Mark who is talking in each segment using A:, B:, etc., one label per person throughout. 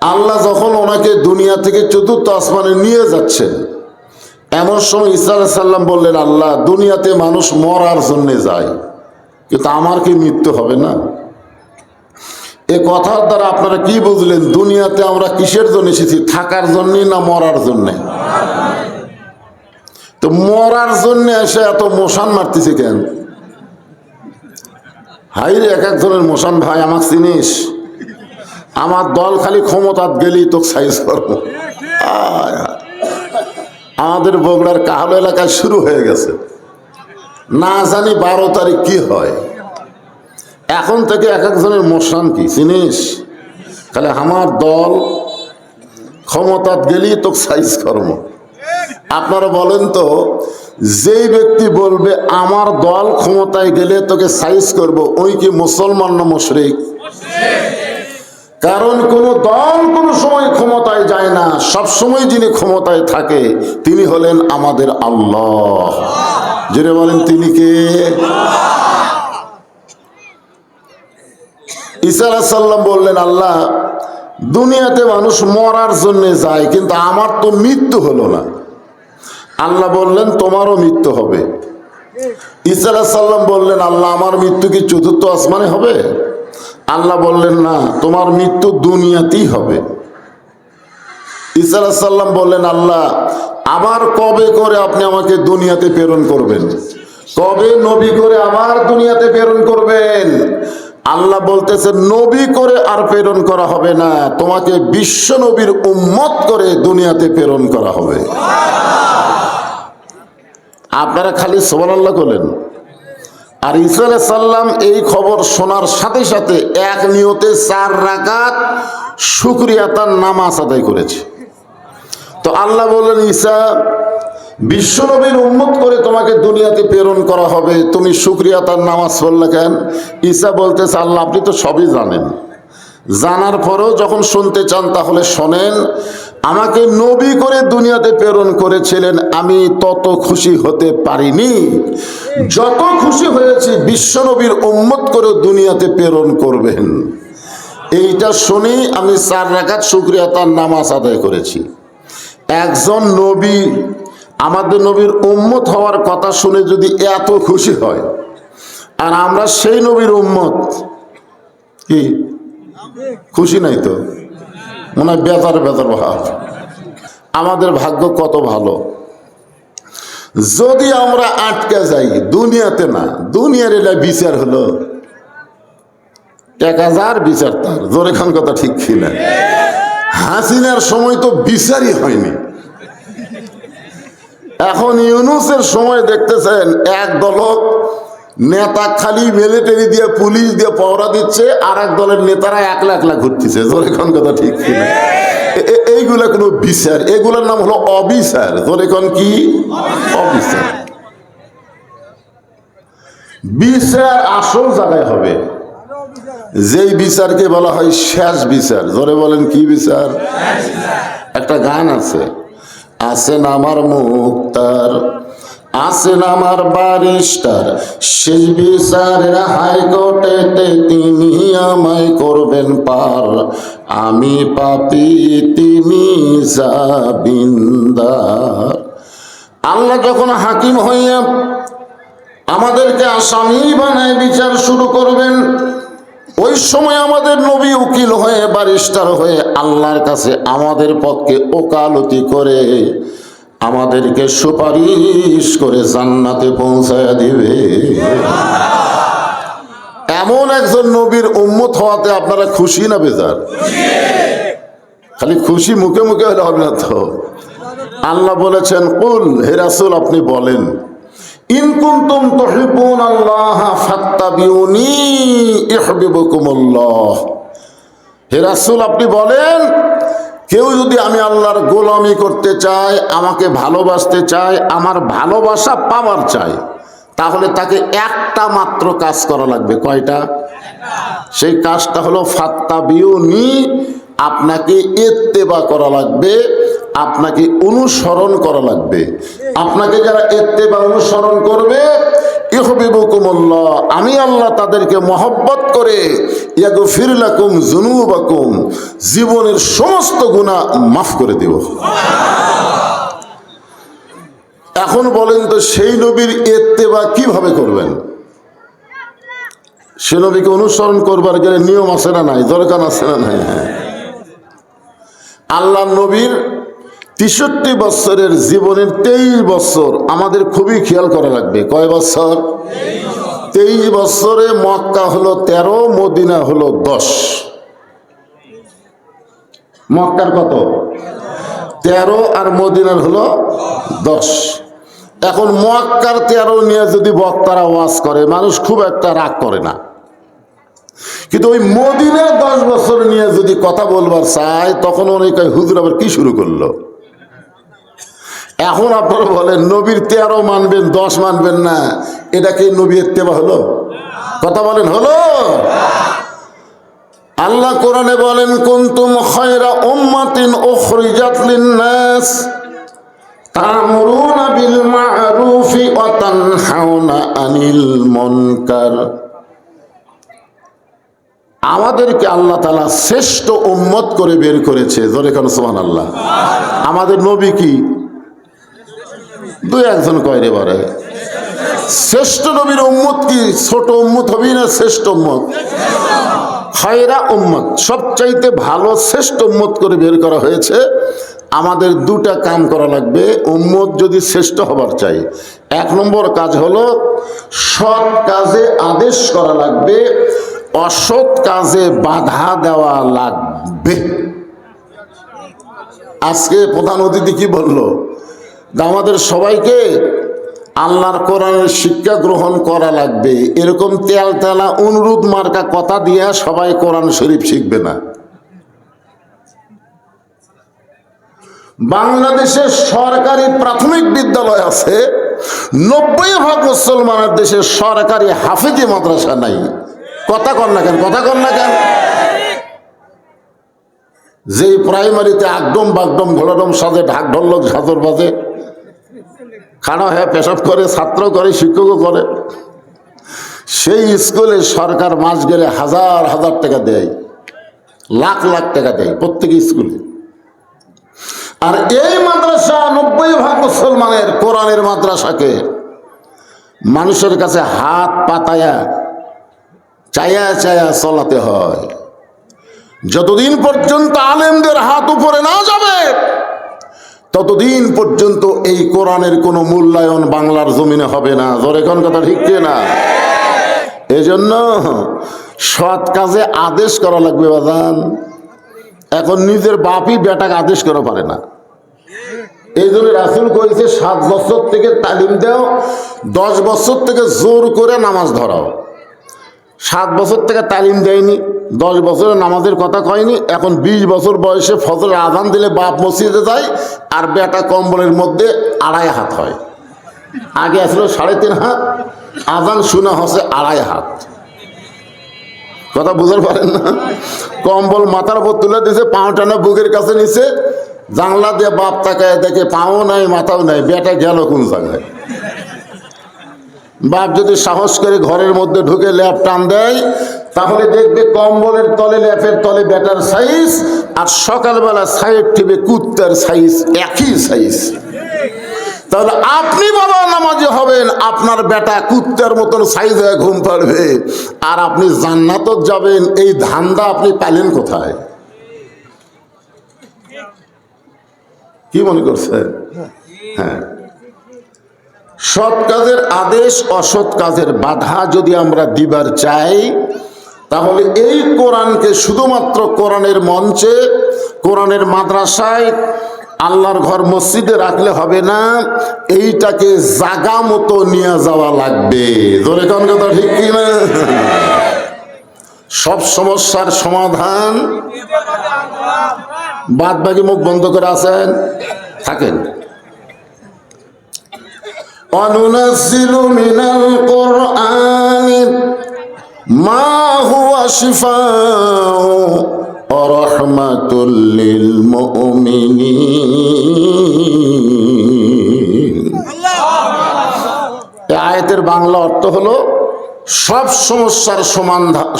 A: আল্লাহ যখন ওনাকে দুনিয়া থেকে চতুর্থ আসমানে নিয়ে যাচ্ছেন, এমন সময় ঈসা আলাইহিস সালাম বললেন, আল্লাহ, দুনিয়াতে মানুষ মরার জন্য যায়, কিন্তু আমার কি মৃত্যু হবে না? এ কথার দ্বারা আপনারা কি বুঝলেন? দুনিয়াতে আমরা কিসের জন্য এসেছি? থাকার জন্য না মরার জন্য? তো মরার জন্য এসে এত মশান মারতেছি কেন? হাই রে, এক একজনের মশান। ভাই, আমাকে চিনিস? আমার দল খালি ক্ষমতাত গেলেই তো সাইজ করবো। আমাদের বগুড়ার কাহালো এলাকায় শুরু হয়ে গেছে, না জানি 12 তারিখ কি হয়। এখন থেকে এক একজনের মশান কি চিনিস? খালি আমার দল ক্ষমতাত গেলেই তো সাইজ করব। আপনারা বলেন তো, যেই ব্যক্তি বলবে আমার দল ক্ষমতায় গেলে তোকে সাইজ করব, ওই কি মুসলমান না মুশরিক? কারণ কোন দল কোন সময় ক্ষমতায় যায় না, সব সময় যিনি ক্ষমতায় থাকে তিনি হলেন আমাদের আল্লাহ। যেটা বলেন তিনি কে? ঈসা আলাইহিস সালাম বললেন, আল্লাহ, দুনিয়াতে মানুষ মরার জন্য যায়, কিন্তু আমার তো মৃত্যু হলো না। আল্লাহ বললেন, তোমারও মৃত্যু হবে। ঈসা আলাইহিস সালাম বললেন, আল্লাহ, আমার মৃত্যু কি চতুর্থ আসমানে হবে? আল্লাহ বললেন, না, তোমার মৃত্যু দুনিয়াতেই হবে। ঈসা আলাইহিস সালাম বললেন, আল্লাহ, আবার কবে করে আপনি আমাকে দুনিয়াতে প্রেরণ করবেন? কবে নবী করে আবার দুনিয়াতে প্রেরণ করবেন? আল্লাহ বলতেছেন, নবী করে আর প্রেরণ করা হবে না, তোমাকে বিশ্ব নবীর উম্মত করে দুনিয়াতে প্রেরণ করা হবে। আপনারা খালি সুবহানাল্লাহ বলেন। আর ঈসা আলাইহিস সালাম এই খবর শোনার সাথে সাথে এক নিয়তে 4 রাকাত শুকরিয়া তার নামাজ আদায় করেছে। তো আল্লাহ বললেন, ঈসা, বিশ্ব নবীর উম্মত করে তোমাকে দুনিয়াতে প্রেরণ করা হবে, তুমি শুকরিয়া তার নামাজ পড়লে কেন? ঈসা বলতেছে, আল্লাহ, আপনি তো সবই জানেন, জানার পরেও যখন শুনতে চান তাহলে শোনেন। আমাকে নবী করে দুনিয়াতে প্রেরণ করেছিলেন, আমি তত খুশি হতে পারিনি যত খুশি হয়েছি বিশ্ব নবীর উম্মত করে দুনিয়াতে প্রেরণ করবেন। এইটা শুনি আমি 4 রাকাত শুকরিয়া তার নামাজ আদায় করেছি। একজন নবী আমাদের নবীর উম্মত হওয়ার কথা শুনে যদি এত খুশি হয়, আর আমরা সেই নবীর উম্মত, কি খুশি নাই? তো মনে হয় বেতার বেতার ভাব। আমাদের ভাগ্য কত ভালো। যদি আমরা আটকে যাই দুনিয়াতে, না দুনিয়ার এলা বিচার হলো 1000 বিচার তার, জোরে খান কথা ঠিক কিনা? হাসিনার সময় তো বিচারই হয়নি। এখন ইউনূসের সময় দেখতেছেন এক দল নেতা খালি মিলিটারি দিয়ে পুলিশ দিয়ে পাওরা দিচ্ছে, আর এক দলের নেতারা একলা একলা ঘুরতেছে, জোরে খান কথা ঠিক কিনা? এইগুলা কোনো বিচার? এগুলার নাম হলো অবিচার। জোরে খান কি? অবিচার। বিচার আসল জায়গায় হবে, যেই বিচারকে বলা হয় শেষ বিচার। জোরে বলেন, কি বিচার? একটা গান আছে, আছেন আমার মুক্তার, আছেন আমার ব্যারিস্টার, শেষ বিচারের হাইকোর্টেতে তিনি আমায় করবেন পার, আমি পাপী তিনি জামিনদার। আল্লাহ যখন হাকিম হইয়া আমাদেরকে আসামি বানায় বিচার শুরু করবেন, ওই সময় আমাদের নবী উকিল হয়ে ব্যারিস্টার হয়ে আল্লাহর কাছে আমাদের পক্ষে ওকালতি করে আমাদেরকে সুপারিশ করে জান্নাতে পৌঁছায়া দিবে। এমন একজন নবীর উম্মত হওয়াতে আপনারা খুশি না বেজার? খালি খুশি মুখে মুখে হলে হবে না তো। আল্লাহ বলেছেন, কুল, হে রাসূল, আপনি বলেন, ইন কুনতুম তুহিব্বুনাল্লাহ ফাত্তাবিউনি ইউহিব্বুকুমুল্লাহ। হে রাসূল, আপনি বলেন, কেউ যদি আমি আল্লাহর গোলামি করতে চায়, আমাকে ভালোবাসতে চায়, আমার ভালোবাসা পাওয়ার চায়, তাহলে তাকে একটা মাত্র কাজ করা লাগবে। কয়টা? সেই কাজটা হলো ফাত্তাবিউনি, আপনাকে ইত্তেবা করা লাগবে, আপনাকে অনুসরণ করা লাগবে। আপনাকে যারা ইত্তেবা অনুসরণ করবে, ইউহিব্বুকুমুল্লাহ, আমি আল্লাহ তাদেরকে মহব্বত করে ইয়াগফির লাকুম যুনুবাকুম, জীবনের সমস্ত গুনাহ মাফ করে দেব। এখন বলেন তো সেই নবীর ইত্তেবা কিভাবে করবেন? সে নবীকে অনুসরণ করবার গেলে নিয়ম আছে না নাই, দরকার আছে না নাই? হ্যাঁ, আল্লাহ নবীর ৬৩ বছরের জীবনের ২৩ বছর আমাদের খুবই খেয়াল করা লাগবে। কয় বছর? ২৩ বছরে মক্কা হলো ১৩, মদিনা হলো ১০। মক্কার কত? ১৩ আর মদিনার হলো ১০। এখন মক্কার ১৩ নিয়ে যদি বক্তারা ওয়াজ করে মানুষ খুব একটা রাগ করে না, কিন্তু ওই মদিনার ১০ বছর নিয়ে যদি কথা বলবার চায় তখন অনেক হুজুর আবার কি শুরু করলো। এখন আপনারা বলেন নবীর ১৩ মানবেন, ১০ মানবেন না, এটা কি নবী ইত্তেবা হলো? কথা বলেন, হলো? আল্লাহ কোরআনে বলেন কুনতুম খায়রা উম্মাতিন উখরিজাত লিন-নাস তা'মুরুনা বিল মা'রুফি ওয়া তানহাউনা আনিল মুনকার। আমাদেরকে আল্লাহ তাআলা শ্রেষ্ঠ উম্মত করে বের করেছে। জোরে কান সুবহানাল্লাহ। আমাদের নবী কি দুই একজন কয় রে বারে? শ্রেষ্ঠ নবীর উম্মত কি ছোট উম্মত হবে না শ্রেষ্ঠ উম্মত? খায়রা উম্মত, সবচাইতে ভালো শ্রেষ্ঠ উম্মত করে বের করা হয়েছে। আমাদের দুটা কাম করা লাগবে উম্মত যদি শ্রেষ্ঠ হবার চাই। ১ নম্বর কাজ হলো সৎ কাজে আদেশ করা লাগবে, অসৎ কাজে বাধা দেওয়া লাগবে। আজকে প্রধান অতিথি কি বললো? আমাদের সবাইকে আল্লাহর কোরআনের শিক্ষা গ্রহণ করা লাগবে, এরকম তেল তেলা অনুরোধ মার্কা কথা দিয়ে সবাই কোরআন শরীফ শিখবে না। বাংলাদেশের সরকারি প্রাথমিক বিদ্যালয় আছে, ৯০% মুসলমানের দেশে সরকারি হাফেজি মাদ্রাসা নাই। কথা কর না কেন? কথা কর না কেন? যেই প্রাইমারিতে একদম বাগডম ঘোলাডম সাজে, ঢাক ঢোলক ঝাঁঝর বাজে, খাড়া হয়ে পেশাব করে, ছাত্র করে, শিক্ষকও করে, সেই স্কুলে সরকার মাস গেলে হাজার হাজার টাকা দেয়, লাখ লাখ টাকা দেয় প্রত্যেক স্কুলে। আর এই মাদ্রাসা ৯০% মুসলমানের কোরআনের মাদ্রাসাকে মানুষের কাছে হাত পাতায়া চায়া চায়া চলাতে হয়। যতদিন পর্যন্ত আলেমদের হাত উপরে না যাবে ততদিন পর্যন্ত এই কোরআনের কোনো মূল্যায়ন বাংলার জমিনে হবে না। জোরে কোন কথা ঠিক না? এই জন্য সৎ কাজে আদেশ করা লাগবে বাজান। এখন নিজের বাপই বেটাকে আদেশ করা পারে না। এই জন্য রাসূল কইছে 7 বছর থেকে তালিম দাও, 10 বছর থেকে জোর করে নামাজ ধরাও। 7 বছর থেকে তালিম দেয়নি, 10 বছরের নামাজের কথা কয়নি। এখন 20 বছর বয়সে ফজরের আজান দিলে বাপ মসজিদে যায় আর বেটা কম্বলের মধ্যে 2.5 হাত হয়। আগে আসলে 3.5 হাত, আজান শোনা হচ্ছে 2.5 হাত। কথা বুঝতে পারেন না? কম্বল মাথার উপর তুলে দিয়েছে, পাও টানা বুকের কাছে নিছে, জানলা দিয়ে বাপ তাকায় দেখে পাও নাই মাথাও নাই, বেটা গেল কোন জায়গায়। বাপ যদি সাহস করে ঘরের মধ্যে ঢুকে ল্যাপ টান দেয় তাহলে দেখবে কম্বলের তলে, ল্যাপের তলে বেটার সাইজ, আর সকালবেলা সাইড টিপে কুত্তার সাইজ, একই সাইজ। তাহলে আপনি বাবা নামাজি হবেন, আপনার বেটা কুত্তার মতন সাইজ হয়ে ঘুম পাড়বে, আর আপনি জান্নাতত যাবেন। এই ধান্দা আপনি পাইলেন কোথায়? কি মনে করছেন? হ্যাঁ, সৎ কাজের আদেশ, অসৎ কাজের বাধা যদি আমরা দিবার চাই তাহলে এই কোরআনকে শুধুমাত্র কোরআনের মঞ্চে, কোরআনের মাদ্রাসায়, আল্লাহর ঘর মসজিদে রাখলে হবে না, এইটাকে জাগা মতো নিয়ে যাওয়া লাগবে। ধরে কোন কথা ঠিক কি না? সব সমস্যার সমাধান বাদ বাকি মুখ বন্ধ করে আছেন থাকেন। অনুনাজ্জিলু মিনাল কুরআনি মা হুয়া শিফাউ ওয়া রাহমাতুল লিল মুমিনিন। এই আয়াতের বাংলা অর্থ হলো সব সমস্যার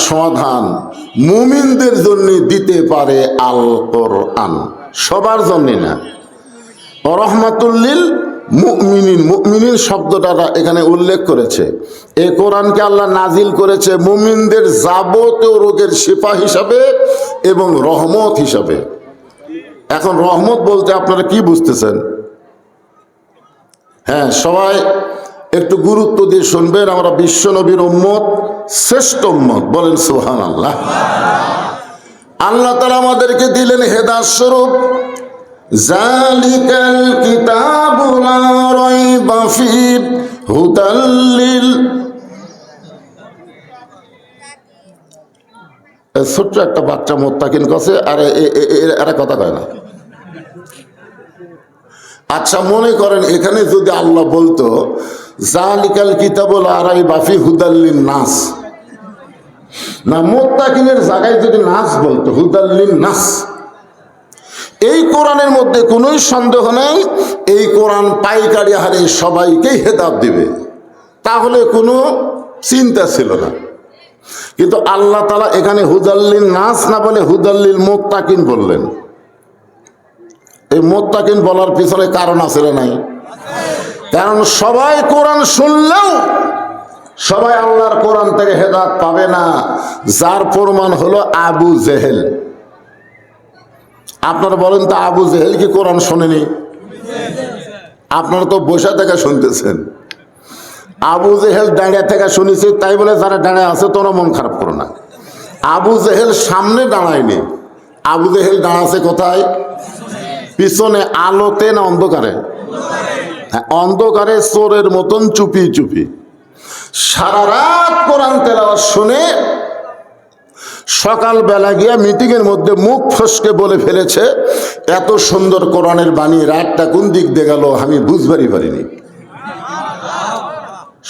A: সমাধান মুমিনদের জন্য দিতে পারে আল কোরআন, সবার জন্য না। রহমাতুল্লিল মুমিনিন, মুমিনিন শব্দটা এখানে উল্লেখ করেছে। এই কোরআনকে আল্লাহ নাজিল করেছে মুমিনদের যাবতীয় রোগের শিফা হিসাবে এবং রহমত হিসাবে। এখন রহমত বলতে আপনারা কি বুঝতেছেন? হ্যাঁ, সবাই একটু গুরুত্ব দিয়ে শুনবেন। আমরা বিশ্ব নবীর উম্মত, শ্রেষ্ঠ উম্মত, বলেন সুবহানাল্লাহ। আল্লাহ তাআলা আমাদেরকে দিলেন হেদায়েত স্বরূপ। জালিকাল কিতাবু লা রাইবা ফীহি হুদাল লিল, ছোট্ট একটা বাচ্চা মুত্তাকিন কাছে আরে এরা কথা কয় না। আচ্ছা, মনে করেন এখানে যদি আল্লাহ বলতো জালিকাল কিতাবু লা রাইবা ফীহি হুদাল লিন নাস, না মুত্তাকিনের জায়গায় যদি নাস বলতো হুদাল লিন নাস, এই কোরআনের মধ্যে কোনো সন্দেহ নেই এই কোরআন পাইকারি হারে সবাইকেই হেদায়েত দিবে, তাহলে কোনো চিন্তা ছিল না। কিন্তু আল্লাহ তাআলা এখানে হুদাল্লিন নাস না বলে হুদাল্লিল মুত্তাকিন বললেন। এই মুত্তাকিন বলার পিছনে কারণ আছে না নাই? কারণ সবাই কোরআন শুনলেও সবাই আল্লাহর কোরআন থেকে হেদায়েত পাবে না, যার প্রমাণ হলো আবু জেহেল। আপনারা বলেন তো, আবু জেহেল কি কোরআন শোনেনি? আপনারা তো বসে থেকে শুনতেছেন। আবু জেহেল দাঁড়িয়ে থেকে শুনেছে, তাই বলে যারা দাঁড়িয়ে আছে তোরা মন খারাপ করো না। আবু জেহেল সামনে দাঁড়ায়নি, আবু জেহেল দাঁড়াছে কোথায়? পিছনে। আলোতে না অন্ধকারে? হ্যাঁ, অন্ধকারে চোরের মতন চুপি চুপি সারা রাত কোরআন তেলাওয়াত শুনে সকালবেলা গিয়া মিটিংয়ের মধ্যে মুখ ফসকে বলে ফেলেছে, এত সুন্দর কোরআনের বাণী রাতটা কোন দিক দিয়ে গেল আমি বুঝবারই পারিনি।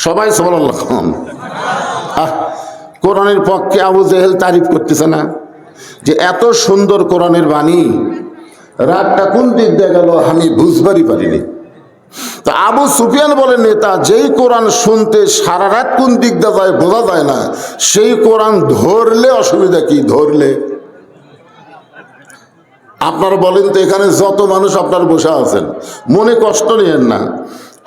A: সবাই সুবহানাল্লাহ। কোরআনের পক্ষে আবু জেহেল তারিফ করতেছে না যে এত সুন্দর কোরআনের বাণী রাতটা কোন দিক দিয়ে গেল আমি বুঝবারই পারিনি। তা আবু সুফিয়ান বলেন, নেতা যেই কোরআন শুনতে সারা রাত কোন দিক দিয়ে যায় বোঝা যায় না, সেই কোরআন ধরলে অসুবিধা কি? ধরলে আপনারা বলেন তো, এখানে যত মানুষ আপনারা বসে আছেন মনে কষ্ট নিয়েন না,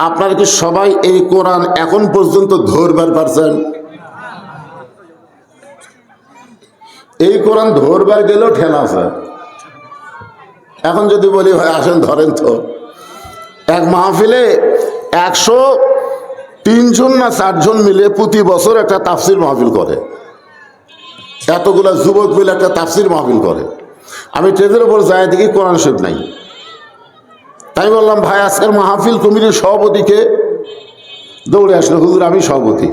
A: আপনারা কি সবাই এই কোরআন এখন পর্যন্ত ধরবার পারছেন? এই কোরআন ধরবার গেলেও ঠেলা আছে। এখন যদি বলি ভাই আসেন ধরেন তো, এক মাহফিলে 103 জন না 4 জন মিলে প্রতি বছর একটা তাফসির মাহফিল করে। এতগুলা যুবক মিলে একটা তাফসির মাহফিল করে। আমি ট্রেনের উপর যাই দেখি কোরআন শরীফ নাই। তাই বললাম, ভাই আজকের মাহফিল কমিটির সভাপতিকে? দৌড়ে আসলো, হুজুর আমি সভাপতি,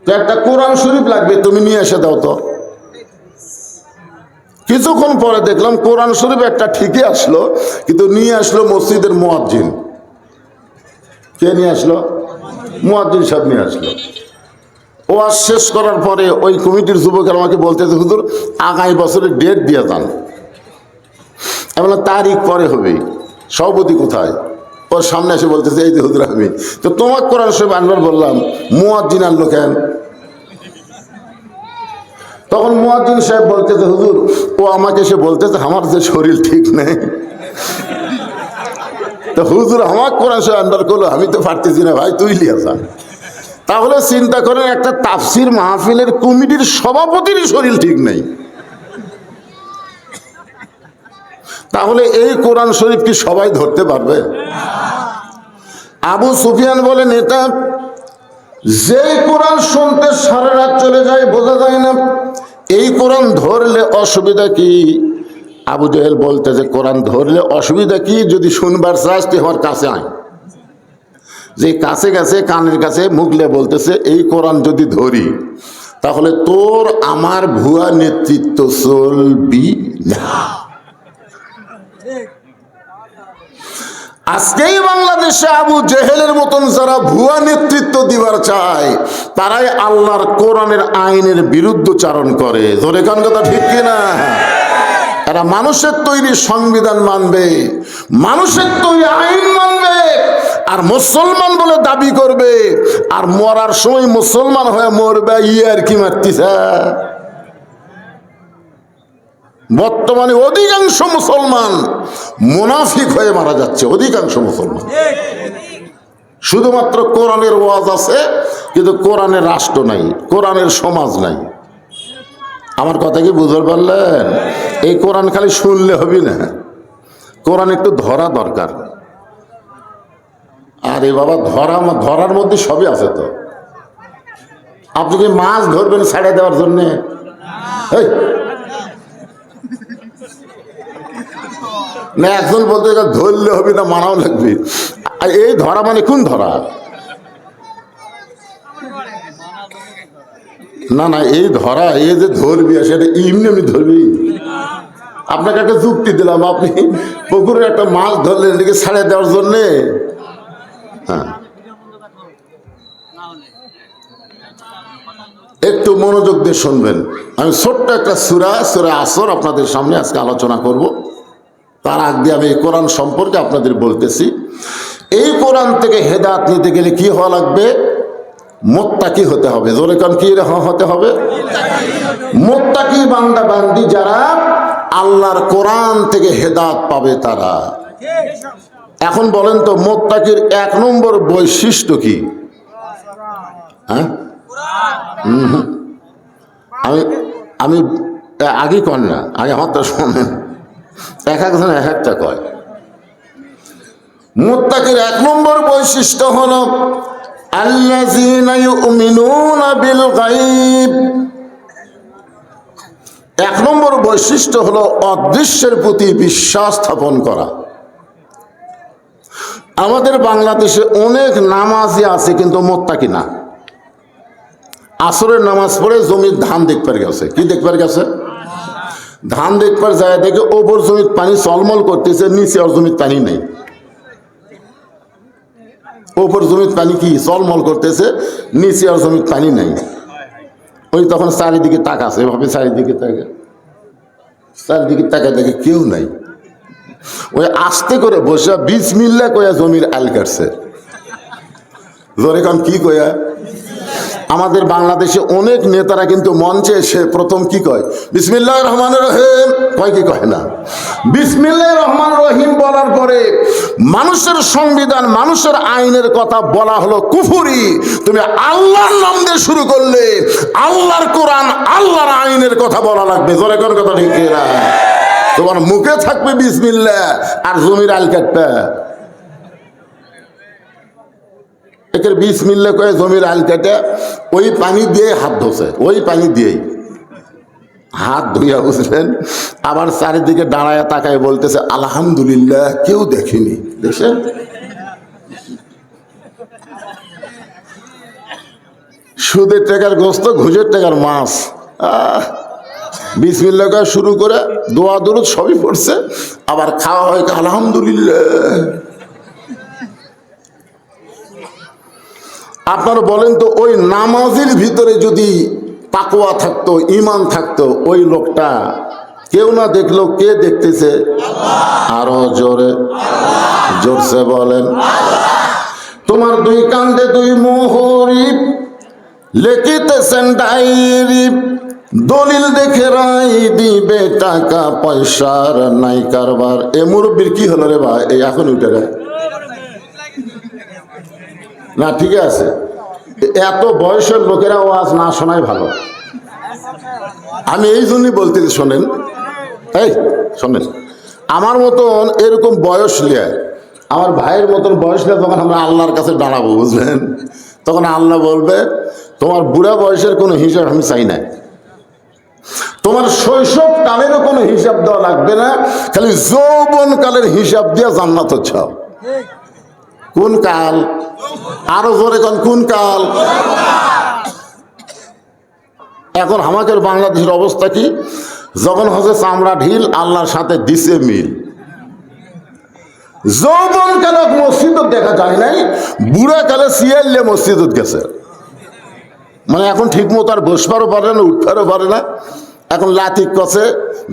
A: তো একটা কোরআন শরীফ লাগবে, তুমি নিয়ে এসে দাও তো। কিছুক্ষণ পরে দেখলাম কোরআন শরীফ একটা ঠিকই আসলো, কিন্তু নিয়ে আসলো মসজিদের মুয়াজ্জিন। কে নিয়ে আসলো? মুয়াজ্জিন সাহেব নিয়ে আসলো। ওয়াজ শেষ করার পরে ওই কমিটির যুবকের আমাকে বলতেছে, হুজুর আগামী বছরের ডেট দিয়ে যান। আমি বললাম তারিখ পরে হবে, সভাপতি কোথায়? ওর সামনে এসে বলতেছে, এই যে হুজুর আমি। তো তোমার কোরআন শরীফ আনবার বললাম, মুয়াজ্জিন আনলো কেন? তখন মুয়াজ্জিন সাহেব বলতেছে, হুজুর ও আমাকে এসে বলতেছে আমার যে শরীর ঠিক নেই, তো হুজুর আমার কোরআন শরীফ আনবার করলো, আমি তো পারতেছি না ভাই, তুই লিয়া যা। তাহলে চিন্তা করেন, একটা তাফসির মাহফিলের কমিটির সভাপতিরই শরীর ঠিক নেই, তাহলে এই কোরআন শরীফ কি সবাই ধরতে পারবে? আবু সুফিয়ান বলে, নেতা যে কোরআন শুনতে সারা রাত চলে যায় বোঝা যায় না, এই কোরআন ধরলে অসুবিধা কি? আবু জেহেল বলতে যে কোরআন ধরলে অসুবিধা কি? যদি শুনবার চাস তুই আমার কাছে আয়। যে কাছে গেছে, কানের কাছে মুখলে বলতেছে, এই কোরআন যদি ধরি তাহলে তোর আমার ভুয়া নেতৃত্ব চলবি না। আজকেই বাংলাদেশে আবু জেহেলের মতন যারা ভুয়া নেতৃত্ব দিবার চায়, তারাই আল্লাহর কোরআনের আইনের বিরুদ্ধচারণ করে। ধরে কান কথা ঠিক কিনা? এরা মানুষের তৈরি সংবিধান মানবে, মানুষের তৈরি আইন মানবে, আর মুসলমান বলে দাবি করবে, আর মরার সময় মুসলমান হয়ে মরবে, আর কি মারতিছে। বর্তমানে অধিকাংশ মুসলমান মুনাফিক হয়ে মারা যাচ্ছে, অধিকাংশ মুসলমান। শুধুমাত্র কোরআনের ওয়াজ আছে, কিন্তু কোরআনের রাষ্ট্র নাই, কোরআনের সমাজ নাই। আমার কথা কি বুঝতে পারলেন? এই কোরআন খালি শুনলে হবে না, কোরআন একটু ধরা দরকার। আরে বাবা, ধরার মধ্যে সবই আছে তো। আপনি কি মাছ ধরবেন ছাড়ে দেওয়ার জন্যে? না, একজন বলতে ধরলে হবে না, মানাও লাগবে। এই ধরা মানে কোন ধরা? না না, এই ধরা, এই যে ধরবি সেটা এমনি এমনি ধরবি। আপনাকে একটা যুক্তি দিলাম, আপনি পুকুরে একটা মাছ ধরলেন এটাকে ছাড়ে দেওয়ার জন্যে। হ্যাঁ, একটু মনোযোগ দিয়ে শুনবেন। আমি ছোট্ট একটা সূরা আসর আপনাদের সামনে আজকে আলোচনা করব। তার আগে আমি এই কোরআন সম্পর্কে আপনাদের বলতেছি। এই কোরআন থেকে হেদায়েত নিতে গেলে কি হওয়া লাগবে? মুত্তাকি হতে হবে। জোরে কান, কি হতে হবে? মুত্তাকি বান্দা বান্দি যারা আল্লাহর কোরআন থেকে হেদায়েত পাবে তারা। এখন বলেন তো, মুত্তাকির 1 নম্বর বৈশিষ্ট্য কি? হ্যাঁ, আমি আগে কন না, আগে আমার তো শোনেন, এক একজন এক একটা কয়। মুত্তাকির 1 নম্বর বৈশিষ্ট্য হলো আল্লাযীনা ইউমিনুনা বিল গায়ব। 1 নম্বর বৈশিষ্ট্য হলো অদৃশ্যের প্রতি বিশ্বাস স্থাপন করা। আমাদের বাংলাদেশে অনেক নামাজি আছে কিন্তু মুত্তাকি না। আসরের নামাজ পড়ে জমির ধান দেখবার গেছে। কি দেখবার গেছে? ধান দেখবার যায়, দেখে ওপর জমির পানি চলমল করতেছে, নিচে আর জমির পানি নেই। ওপর জমির পানি কি চলমল করতেছে, নিচে আর জমির পানি নেই। ওই তখন চারিদিকে তাকাছে, এভাবে চারিদিকে দেখে কেউ নাই। ওই আস্তে করে বসে বিসমিল্লাহ কয়া জমির আল কাটছে। জোরে কান, কি কয়া? আমাদের বাংলাদেশে অনেক নেতারা কিন্তু মঞ্চে এসে প্রথম কি কয়? বিসমিল্লাহির রহমানির রহিম কয়, কি কয় না? বিসমিল্লাহির রহমানির রহিম বলার পরে মানুষের সংবিধান, মানুষের আইনের কথা বলা হলো কুফরি। তুমি আল্লাহর নাম দিয়ে শুরু করলে আল্লাহর কোরআন, আল্লাহর আইনের কথা বলা লাগবে। জোরে কোন কথা ঠিক না? তোমার মুখে থাকবে বিসমিল্লাহ আর জমির আল কাটবে। একের বিসমিল্লাহ কয়ে জমির আল কাটে, ওই পানি দিয়ে হাত ধোছে, ওই পানি দিয়েই হাত ধুইয়া, বুঝলেন? আবার চারিদিকে দাঁড়ায় তাকায় বলতেছে আলহামদুলিল্লাহ, কেউ দেখেনি। দেখছেন? সুদের টাকার গোস্ত, ঘুষের টাকার মাছ। বিসমিল্লাহ কয়ে শুরু করে দোয়া দরুদ সবই পড়ছে, আবার খাওয়া হয় আলহামদুলিল্লাহ। আপনারা বলেন তো, ওই নামাজের ভিতরে যদি তাকওয়া থাকতো, ঈমান থাকতো, ওই লোকটা কেউ না দেখলো, কে দেখতেছে? আরো জোরে, জোরসে বলেন। তোমার 2 কান্দে 2 মোহরি, লিখিতেছেন ডায়েরি, দলিল দেখে রায় দিবে, টাকা পয়সার নাই কারবার। এ মুরব্বীর কি হলো রে ভাই? এই এখন উঠে রে না, ঠিক আছে, এত বয়সের লোকেরা ওয়াজ না শোনাই ভালো। আমি এই জন্যই বলতেছি, শোনেন, এই শোনেন, আমার মতন এরকম বয়স নিয়ে, আমার ভাইয়ের মতন বয়স নিয়ে তখন আমরা আল্লাহর কাছে দাঁড়াবো, বুঝলেন? তখন আল্লাহ বলবে, তোমার বুড়া বয়সের কোনো হিসাব আমি চাই না, তোমার শৈশব কালেরও কোনো হিসাব দেওয়া লাগবে না, খালি যৌবন কালের হিসাব দিয়ে জান্নাত চাও। কোন কাল? আরো জোরে কোন কাল? এখন আমাদের বাংলাদেশের অবস্থা কি? যখন হচ্ছে চামড়া ঢিল, আল্লাহর সাথে দিছে মিল। যৌবন কালে মসজিদ দেখা যায় নাই, বুড়া কালে সিয়াইলে মসজিদ গেছে। মানে এখন ঠিক মতো আর বসবারও পারে না, উঠবারও পারে না। এখন লাথি কছে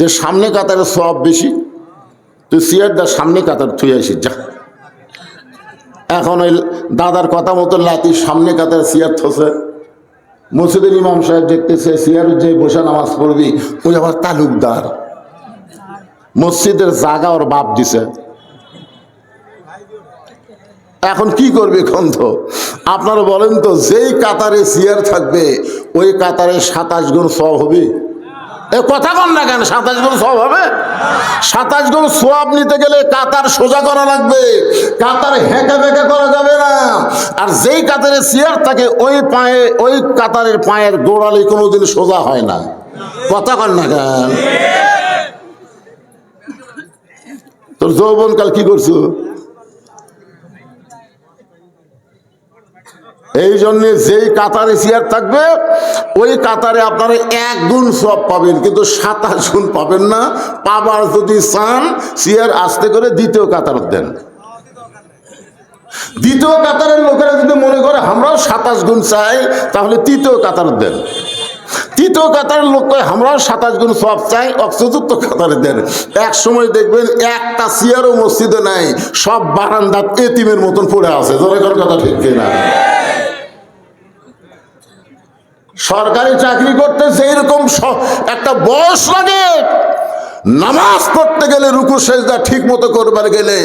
A: যে সামনে কাতারে সব বেশি, তুই সিয়ার দা সামনে কাতার থুই আসি যা। এখন ওই দাদার কথা মতো লাতি সামনে কাতার চেয়ার থসে, মসজিদের ইমাম সাহেব দেখতেছে চেয়ারের যে বসে নামাজ পড়বি ওই আবার তালুকদার, মসজিদের জায়গা ওর বাপ দিছে। এখন কি করবে কন্ধ? আপনারা বলেন তো, যেই কাতারে চেয়ার থাকবে ওই কাতারে 27 গুণ সওয়াব হবে? এ কথা কন না কেন? 27 গুণ সওয়াব হবে? 27 গুণ সওয়াব নিতে গেলে কাতার সোজা করা লাগবে, কাতার হেঁকা বেঁকা করা যাবে না। আর যেই কাতারে চেয়ার থাকে ওই কাতারের পায়ের গোড়ালি কোনোদিন সোজা হয় না। কথা কন না কেন? তোর যৌবনকাল কি করছো? এই জন্য যেই কাতারে চেয়ার থাকবে ওই কাতারে আপনারা 1 গুণ সওয়াব পাবেন, কিন্তু 27 গুণ পাবেন না। পাবার যদি চান চেয়ার আস্তে করে দ্বিতীয় কাতার দেন। দ্বিতীয় কাতারের লোকেরা যদি মনে করে আমরাও 27 গুণ চাই, তাহলে তৃতীয় কাতার দেন। তৃতীয় কাতারের লোক আমরাও 27 গুণ সওয়াব চাই, চতুর্থ কাতারে দেন। এক সময় দেখবেন একটা চেয়ারও মসজিদে নাই, সব বারান্দাত এতিমের মতন পড়ে আছে। জোরে কথা ঠিক কিনা? সরকারি চাকরি করতে যেরকম একটা বয়স লাগে, নামাজ পড়তে গেলে রুকু সেজদা ঠিক মতো করবার গেলে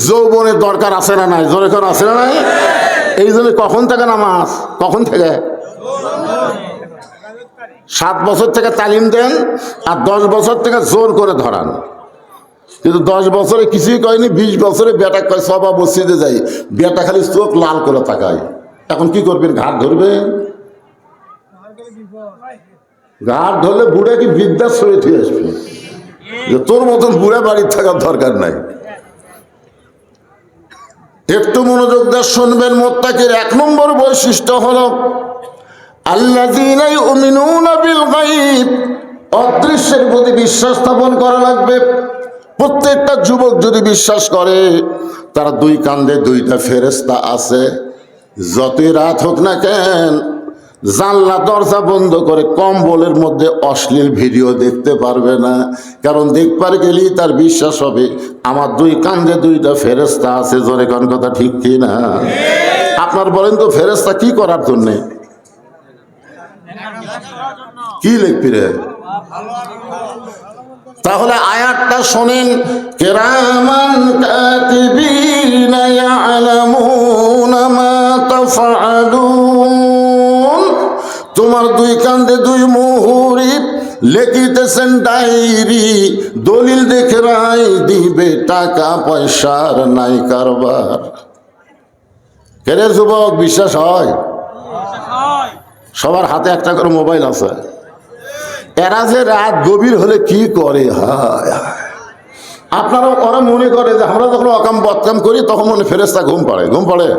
A: যৌবনের দরকার আছে না নাই? জোরে করে আছে না নাই? এই জন্য কখন থেকে নামাজ, কখন থেকে 7 বছর থেকে তালিম দেন, আর 10 বছর থেকে জোর করে ধরান। কিন্তু 10 বছরে কিছুই কয়নি, 20 বছরে বেটা কয় সবা মসজিদে যাই, বেটা খালি চোখ লাল করে তাকায়। এখন কি করবেন? ঘাট ধরবেন? ঘাট ধরলে বুড়ে কি বৃদ্ধাশ্রমে থেকে আসবে? যে তোর মতন বুড়ে বাড়ির থাকার দরকার নাই। একটু মনোযোগ দিয়ে শুনবেন। মুত্তাকির 1 নম্বর বৈশিষ্ট্য হলো আল্লাযীনা ইউমিনুনা বিল গায়ব, অদৃশ্যের প্রতি বিশ্বাস স্থাপন করা লাগবে। প্রত্যেকটা যুবক যদি বিশ্বাস করে তার 2 কাঁধে 2টা ফেরেশতা আছে, যতই রাত হোক না কেন জানলা দরজা বন্ধ করে কম্বলের মধ্যে অশ্লীল ভিডিও দেখতে পারবে না। কারণ দেখবার গেলেই তার বিশ্বাস হবে আমার 2 কাঁধে 2টা ফেরেশতা আছে। জোরে কোন কথা ঠিক কি না? আপনার বলেন তো, ফেরেশতা কি করার জন্য? কি লিখবি রে? তাহলে আয়াতটা শোনেন, কিরামান কাতিবিনা ইয়ালামুনা মা তাফআলুন। তোমার 2 কাঁধে 2 মুহুরি লিখিতেছেন ডায়েরি, দলিল দেখে রায় দিবে, টাকা পয়সার নাই কারবার। কেরে যুবক, বিশ্বাস হয়? সবার হাতে একটা করে মোবাইল আছে। এরা যে রাত গভীর হলে কি করে, হায় আপনারা ওরা মনে করে যে আমরা যখন অকাম বদকাম করি তখন মনে ফেরেশতা ঘুম পড়ে।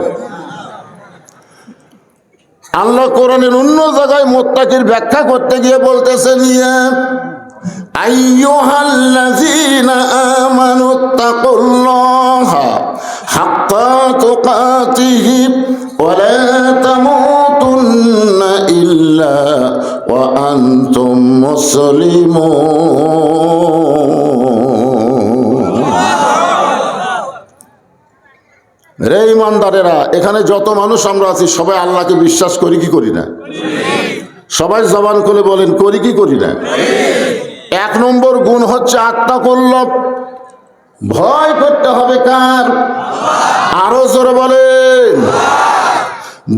A: আল্লাহ কোরআনের অন্য জায়গায় মুত্তাকির ব্যাখ্যা করতে গিয়ে বলতেছেন, ইয়া আইয়ুহাল্লাযীনা আমানুত্তাকুল্লাহা হাক্কা তুকাতিহি ওয়া লা তামুতুন্না ইল্লা ওয়া আনতুম মুসলিমুন। রে ইমানদারেরা, এখানে যত মানুষ আমরা আছি সবাই আল্লাহকে বিশ্বাস করি কি করি না? সবাই জবান খুলে বলেন, করি কি করি না? 1 নম্বর গুণ হচ্ছে আত্তাকুল্লাহ, ভয় করতে হবে কার? আরো জোরে বলেন।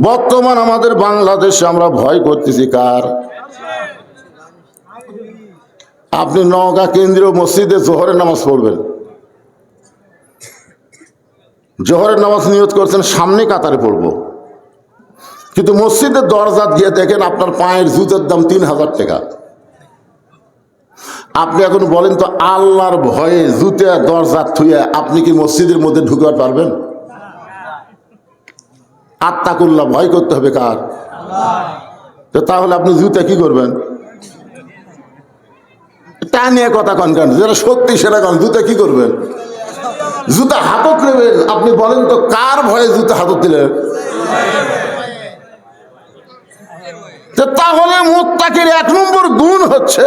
A: বর্তমান আমাদের বাংলাদেশে আমরা ভয় করতেছি কার? আপনি নওগাঁ কেন্দ্রীয় মসজিদে জোহরের নামাজ পড়বেন, জোহরের নামাজ নিয়ত করছেন সামনে কাতারে পড়ব, কিন্তু মসজিদের দরজা গিয়ে দেখেন আপনার পায়ের জুতার দাম 3000 টাকা। আপনি এখন বলেন তো, আল্লাহর ভয়ে জুতা দরজা থুয়ে আপনি কি মসজিদের মধ্যে ঢুকতে পারবেন? আত্তাকুল্লাহ, ভয় করতে হবে কার? তো তাহলে আপনি জুতা কি করবেন? তা নিয়ে কথা কন কেন? যেটা সত্যি সেটা কন। জুতা কি করবেন? জুতা হাতত নেবেন। আপনি বলেন তো, কার ভয়ে জুতা হাতত দিলেন? তাহলে মুত্তাকির 1 নম্বর গুণ হচ্ছে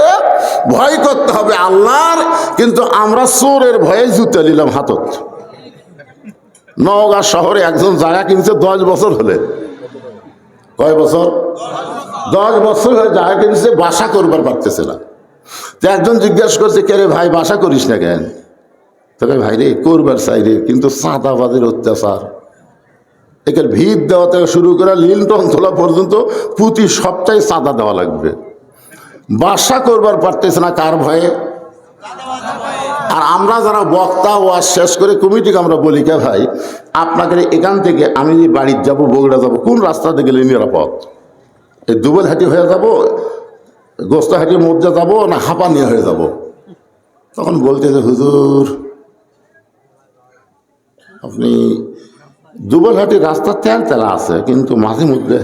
A: ভয় করতে হবে আল্লাহর, কিন্তু আমরা চোরের ভয়ে জুতা নিলাম হাতত। নওগাঁ শহরে একজন জায়গা কিনছে 10 বছর হলে। কয় বছর? 10 বছর হয়ে জায়গা কিনছে, বাসা করবার পারতেছে না। তো একজন জিজ্ঞাসা করছে, কে রে ভাই বাসা করিস না কেন? তবে ভাই রে করবার চাই রে, কিন্তু চাঁদাবাদের অত্যাচার, একে ভিত দেওয়া থেকে শুরু করে লিন্টন তোলা পর্যন্ত প্রতি সপ্তাহে চাঁদা দেওয়া লাগবে। বাসা করবার পারতেছে না কার ভয়ে? আর আমরা যারা বক্তা ওয়াজ শেষ করে কমিটিকে আমরা বলি, কে ভাই আপনাকে এখান থেকে আমি বাড়ির যাব, বগুড়া যাব, কোন রাস্তাতে গেলে নিরাপদ? এই দুবেলহাটি হয়ে যাব, গোস্তাহাটির মধ্যে যাব, না হাঁপানিয়া হয়ে যাব? তখন বলতেছে, হুজুর আপনি দুবেলহাটির রাস্তা তেলা আছে, কিন্তু মাঝে মধ্যে,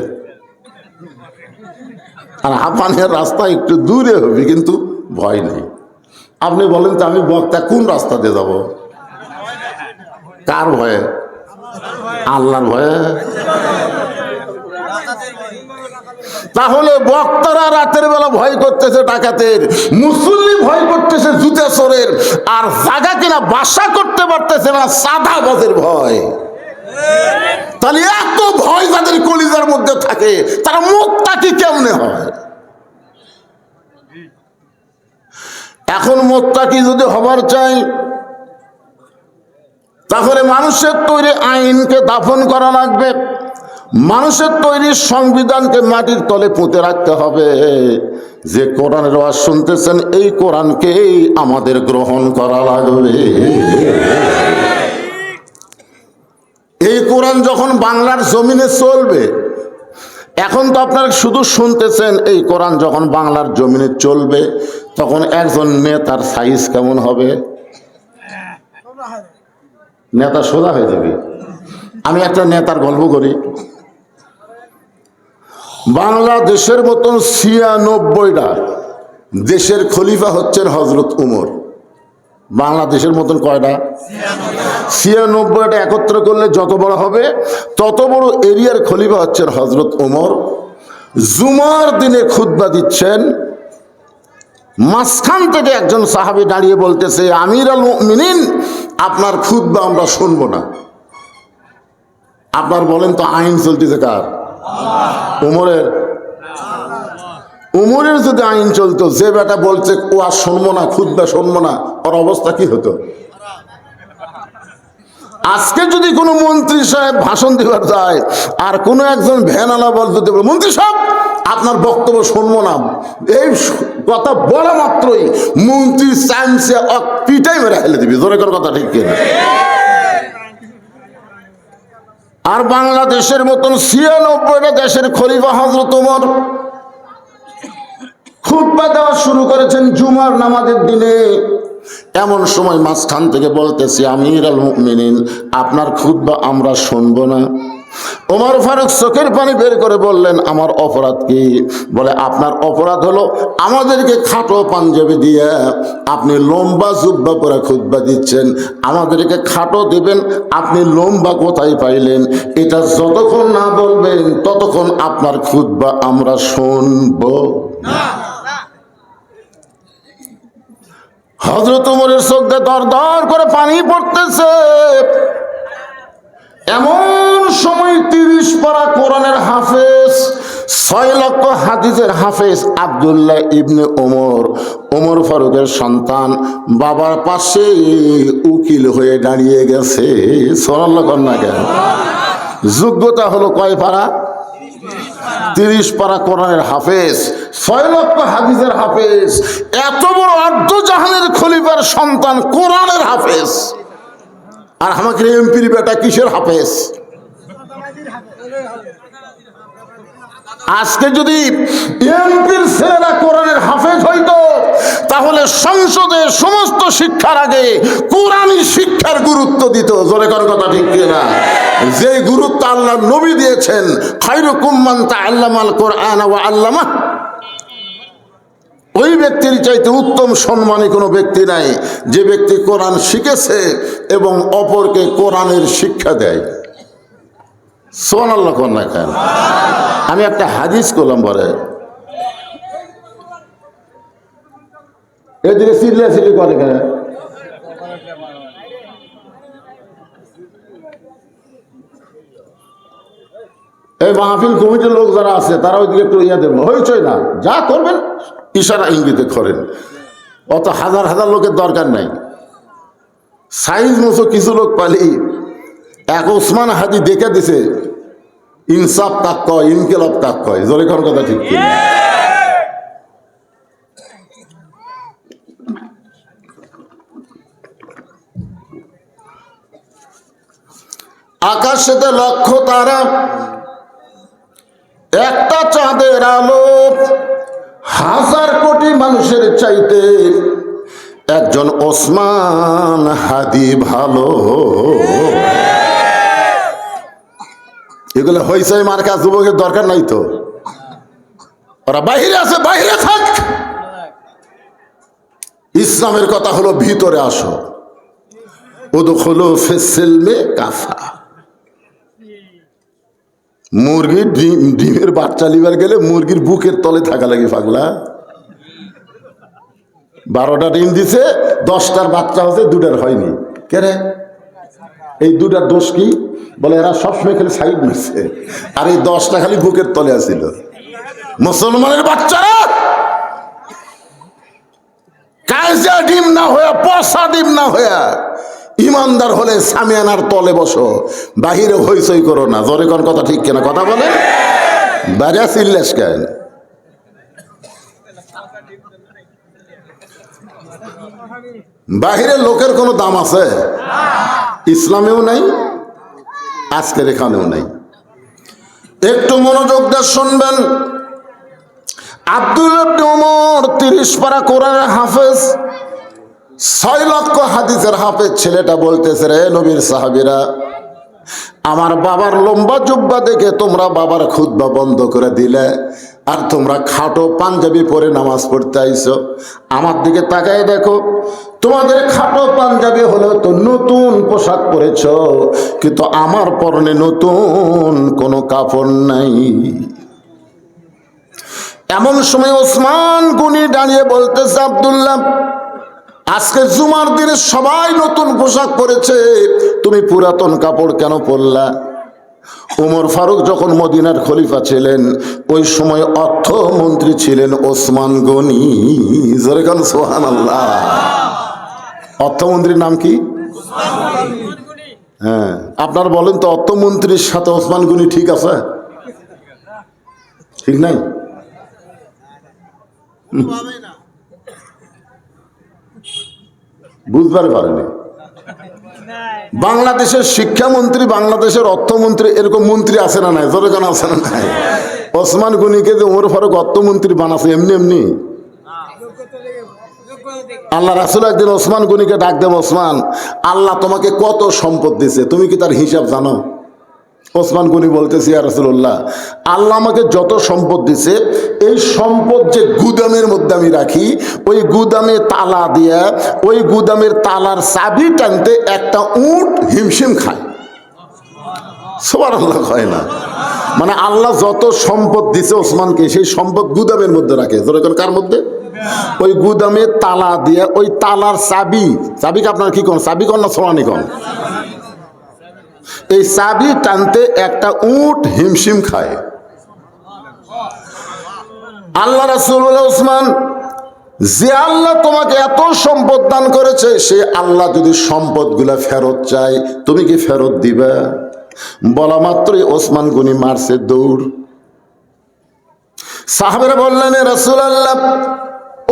A: আর হাঁপানিয়ার রাস্তা একটু দূরে হবে, কিন্তু ভয় নেই। আপনি বলেন তো আমি বক্তা কোন রাস্তা দিয়ে যাব? কার ভয়ে? আল্লাহর ভয়ে। তাহলে বক্তারা রাতের বেলা ভয় করতেছে ডাকাতের, মুসল্লি ভয় করতেছে জুতা চোরের, আর জায়গা কিনা বাসা করতে পারতেছে না চাঁদাবাজের ভয়। তাহলে এত ভয় যাদের কলিজার মধ্যে থাকে, তারা মুত্তাকি কেমনে হয়? এখন মুত্তাকি যদি হবার চাই, তাহলে মানুষের তৈরি আইনকে দাফন করা লাগবে, মানুষের তৈরি সংবিধানকে মাটির তলে পুঁতে রাখতে হবে। যে কোরআনের ওয়াজ শুনতেছেন, এই কোরআনকেই আমাদের গ্রহণ করা লাগবে। এই কোরআন যখন বাংলার জমিনে চলবে, এখন তো আপনারা শুধু শুনতেছেন, এই কোরআন যখন বাংলার জমিনে চলবে, তখন একজন নেতার সাইজ কেমন হবে? নেতা সোজা হয়ে যাবে। আমি একটা নেতার গল্প করি। বাংলাদেশের মতন 96টা দেশের খলিফা হচ্ছেন হজরত উমর। বাংলাদেশের মতন কয়টা? 96টা একত্র করলে যত বড় হবে, তত বড় এরিয়ার খলিফা হচ্ছেন হজরত উমর। জুমার দিনে খুতবা দিচ্ছেন, মাঝখান থেকে একজন সাহাবী দাঁড়িয়ে বলতেছে, আমির আল মুমিনিন আপনার খুতবা আমরা শুনবো না। আপনার বলেন তো আইন চলতেছে কার? উমরের। উমরের যদি আইন চলতো, যে বেটা বলছে ও আর শুনবো না, খুতবা শুনবো না, ওর অবস্থা কি হতো? আজকে যদি কোনো মন্ত্রী সাহেব ভাষণ দিবার যায়, আর কোনো একজন ভ্যানালা বলতে, মন্ত্রী সাহেব আপনার বক্তব্য শুনবো না, এই কথা বলা মাত্রই মন্ত্রী চাইছে পিটাই মেরে ফেলে দিবি। জোরে করে কথা ঠিক কিনা? আর বাংলাদেশের মতন 96টা দেশের খলিফা হযরত ওমর খুতবা দেওয়া শুরু করেছেন জুমার নামাজের দিনে। এমন সময় মাঝখান থেকে বলতেছি, আমির আল মুমিনিন আপনার খুতবা আমরা শুনবো না। ওমর ফারুক চোখের পানি বের করে বললেন, আমার অপরাধ কি? বলে, আপনার অপরাধ হলো আমাদেরকে খাটো পাঞ্জাবি দিয়ে আপনি লম্বা জুব্বা পরে খুতবা দিচ্ছেন, আমাদেরকে খাটো দিবেন, আপনি লম্বা কোথায় পাইলেন? এটা যতক্ষণ না বলবেন ততক্ষণ আপনার খুতবা আমরা শুনবো না। হযরত ওমরের চোখ দিয়ে দর দর করে পানি পড়তেছে। এমন সময় 30 পারা কোরআনের হাফেজ, 6 লক্ষ হাদিসের হাফেজ আব্দুল্লাহ ইবনে ওমর, ওমর ফারুকের সন্তান, বাবার পাশে উকিল হয়ে দাঁড়িয়ে গেছে। সুবহানাল্লাহ কন্যা কেন? যোগ্যতা হলো কয় পারা? 30 পারা কোরআনের হাফেজ, 6 লক্ষ হাদিসের হাফেজ, এত বড় অর্ধ জাহানের খলিফার সন্তান কোরআনের হাফেজ। আর আমাকে এমপির বেটা কিসের হাফেজ? আজকে যদি এমপির ছেলেরা কোরআনের হাফেজ হইতো, তাহলে সংসদে সমস্ত শিক্ষার আগে কোরআনী শিক্ষার গুরুত্ব দিত। জোরে কর কথা ঠিক কিনা? যে গুরুত্ব আল্লাহ নবী দিয়েছেন, খায়রুকুম মান তাআল্লামাল কোরআন ওয়া আল্লামাহ, ওই ব্যক্তির চাইতে উত্তম সম্মানী কোনো ব্যক্তি নাই যে ব্যক্তি কোরআন শিখেছে এবং অপরকে কোরআনের শিক্ষা দেয়। সুবহানাল্লাহ কন্যা কেন? আমি একটা হাদিস করলাম, বলে এদিকে চিল্লা চিল্লি করে কেন? এই মাহফিল কমিটির লোক যারা আছে তারা ওইদিকে একটু ইয়া দেবো, হইচই না, যা করবেন ইশারা ইঙ্গিতে করেন, অত হাজার হাজার লোকের দরকার নাই। সাইজ মতো কিছু লোক পালি এক ওসমান হাদি দেখে দিছে, ইনসাফ কাক কয়, ইনকেলাব কাক কয়, জোরে কোন কথা ঠিক কি? আকাশেতে লক্ষ তারা, একটা চাঁদের আলো হাজার কোটি মানুষের চাইতে একজন ওসমান হাদি ভালো। এগুলো হইচই মার্কা যুবকের দরকার নাই তো, ওরা বাইরে আছে, বাইরে থাক। ইসলামের কথা হলো ভিতরে আসো, উদখুলু ফিস-সিলমি কাফা। মুরগির ডিমের বাচ্চা লিবার গেলে মুরগির বুকের তলে থাকা লাগে পাগলা। 12টা ডিম দিছে, 10টার বাচ্চা হচ্ছে, 2টার হয়নি। কে রে, এই 2টার দোষ কি? বলে এরা সবসময় খালি সাইড মারছে, আর এই 10টা খালি বুকের তলে আছিল। মুসলমানের বাচ্চারা কাজা ডিম না হয়ে, পচা ডিম না হয়ে ইমানদার হলে সামিয়ানার তলে বসো, বাহিরে হইচই করো না। জোরে কোন কথা ঠিক কিনা? কথা বলে বাইরে চিল্লাস কেন? বাহিরে লোকের কোনো দাম আছে? ইসলামেও নাই, আজকের এখানেও নাই। একটু মনোযোগ দিয়ে শুনবেন। আব্দুল্লাহ ইবনে ওমর 30 পারা কোরআনের হাফেজ, 6 লক্ষ হাদিসের হাফেজ ছেলেটা বলতেছে, রে নবীর সাহাবীরা, আমার বাবার লম্বা জুব্বা দেখে তোমরা বাবার খুতবা বন্ধ করে দিলে, আর তোমরা খাটো পাঞ্জাবি পরে নামাজ পড়তে আইছো। আমার দিকে তাকায় দেখো, তোমাদের খাটো পাঞ্জাবি হলো তো নতুন পোশাক পরেছ, কিন্তু আমার পরনে নতুন কোনো কাপড় নাই। এমন সময় ওসমান গনি দাঁড়িয়ে বলতেছে, আব্দুল্লাহ, আজকে জুমার দিনে সবাই নতুন পোশাক পরেছে, তুমি পুরাতন কাপড় কেন পরলা? ওমর ফারুক যখন মদিনার খলিফা ছিলেন, ওই সময় অর্থমন্ত্রী ছিলেন ওসমান গনি। জোরে কান সুবহানাল্লাহ। অর্থমন্ত্রীর নাম কি? হ্যাঁ, আপনারা বলেন তো, অর্থমন্ত্রীর সাথে ওসমান গনি ঠিক আছে? ঠিক নাই? বুঝবার পারেনি। বাংলাদেশের শিক্ষামন্ত্রী, বাংলাদেশের অর্থমন্ত্রী, এরকম মন্ত্রী আছে না নাই? জোরে কেন আছে না নাই? ওসমান গনিকে যে ওমর ফারুক অর্থমন্ত্রী বানাছে এমনি এমনি? আল্লাহ রাসূল একদিন ওসমান গনিকে ডাক দেব, ওসমান, আল্লাহ তোমাকে কত সম্পদ দিছে, তুমি কি তার হিসাব জানো? ওসমান গনি বলতেছি, ইয়া রাসূলুল্লাহ, আল্লাহ আমাকে যত সম্পদ দিছে, এই সম্পদ যে গুদামের মধ্যে আমি রাখি, ওই গুদামে তালা দিয়া, ওই গুদামের তালার চাবি টানতে একটা উট হিমশিম খায়। সুবহানাল্লাহ হয় না? মানে আল্লাহ যত সম্পদ দিছে ওসমানকে, সেই সম্পদ গুদামের মধ্যে রাখে। কার মধ্যে? ওই গুদামে তালা দিয়া, ওই তালার চাবি, চাবিকে আপনার কি কোন চাবি কন না সোনানি কন? এই চাবি টানতে একটা উট হিমশিম খায়। আল্লাহ রাসূল বলে, ওসমান, যে আল্লাহ তোমাকে এত সম্পদ দান করেছে, সে আল্লাহ যদি সম্পদগুলা ফেরত চায়, তুমি কি ফেরত দিবা? বলা মাত্রই ওসমান গনি মারছে দৌড়। সাহাবেরা বললেন, এ রাসূলুল্লাহ,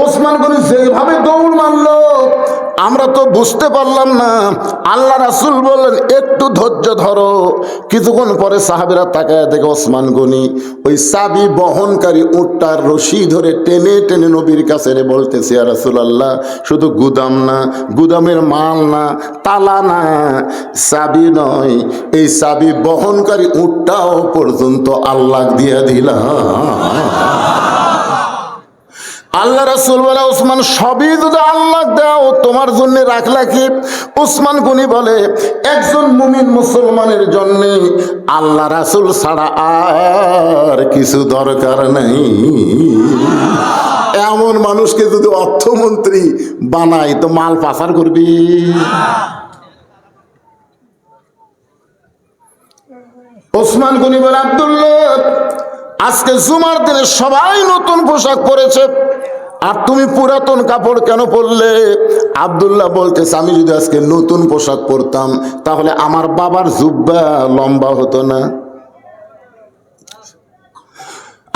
A: ওসমান গনি যেভাবে দৌড় মারলো আমরা তো বুঝতে পারলাম না। আল্লাহ রাসূল বললেন, একটু ধৈর্য ধরো। কিছুক্ষণ পরে সাহাবীরা তাকায় দেখে ওসমান গনি ওই চাবি বহনকারী উটটার রশি ধরে টেনে টেনে নবীর কাছে রে বলতেছে, ইয়া রাসূলুল্লাহ, শুধু গুদাম না, গুদামের মাল না, তালা না, চাবি নয়, এই চাবি বহনকারী উটটাও পর্যন্ত আল্লাহ দিয়ে দিলাম। আল্লাহ রাসূল বলে, ওসমান, সবই যদি আল্লাহ দাও, তোমার জন্য রাখলা কি? ওসমান গনি বলে, একজন মুমিন মুসলমানের জন্য আল্লাহ রাসূল ছাড়া আর কিছু দরকার নাই। এমন মানুষকে যদি অর্থমন্ত্রী বানাই তো মাল পাচার করবি। ওসমান গনি বলে, আব্দুল্লাহ, আজকে জুমার দিনে সবাই নতুন পোশাক পরেছে, আর তুমি পুরাতন কাপড় কেন পরলে? আব্দুল্লাহ বলতেছে, আমি যদি আজকে নতুন পোশাক পরতাম তাহলে আমার বাবার জুব্বা লম্বা হতো না।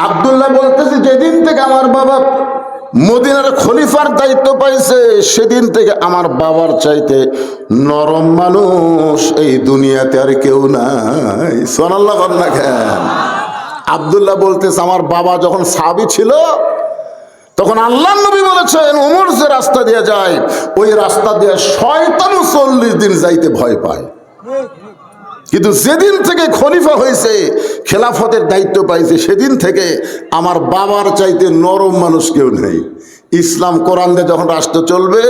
A: আব্দুল্লাহ বলতেছে, যেদিন থেকে আমার বাবা মদিনার খলিফার দায়িত্ব পাইছে সেদিন থেকে আমার বাবার চাইতে নরম মানুষ এই দুনিয়াতে আর কেউ নাই। সুবহানাল্লাহ বলেন না কেন? আব্দুল্লাহ বলতেছে, আমার বাবা যখন সাহাবী ছিল তখন আল্লাহর নবী বলেছেন, ওমর যে রাস্তা দিয়ে যায় ওই রাস্তা দিয়ে শয়তানও 40 দিন যাইতে ভয় পায়। কিন্তু যেদিন থেকে খলিফা হয়েছে, খেলাফতের দায়িত্ব পাইছে, সেদিন থেকে আমার বাবার চাইতে নরম মানুষ কেউ নেই। ইসলাম কোরআন দিয়ে যখন রাষ্ট্র চলবে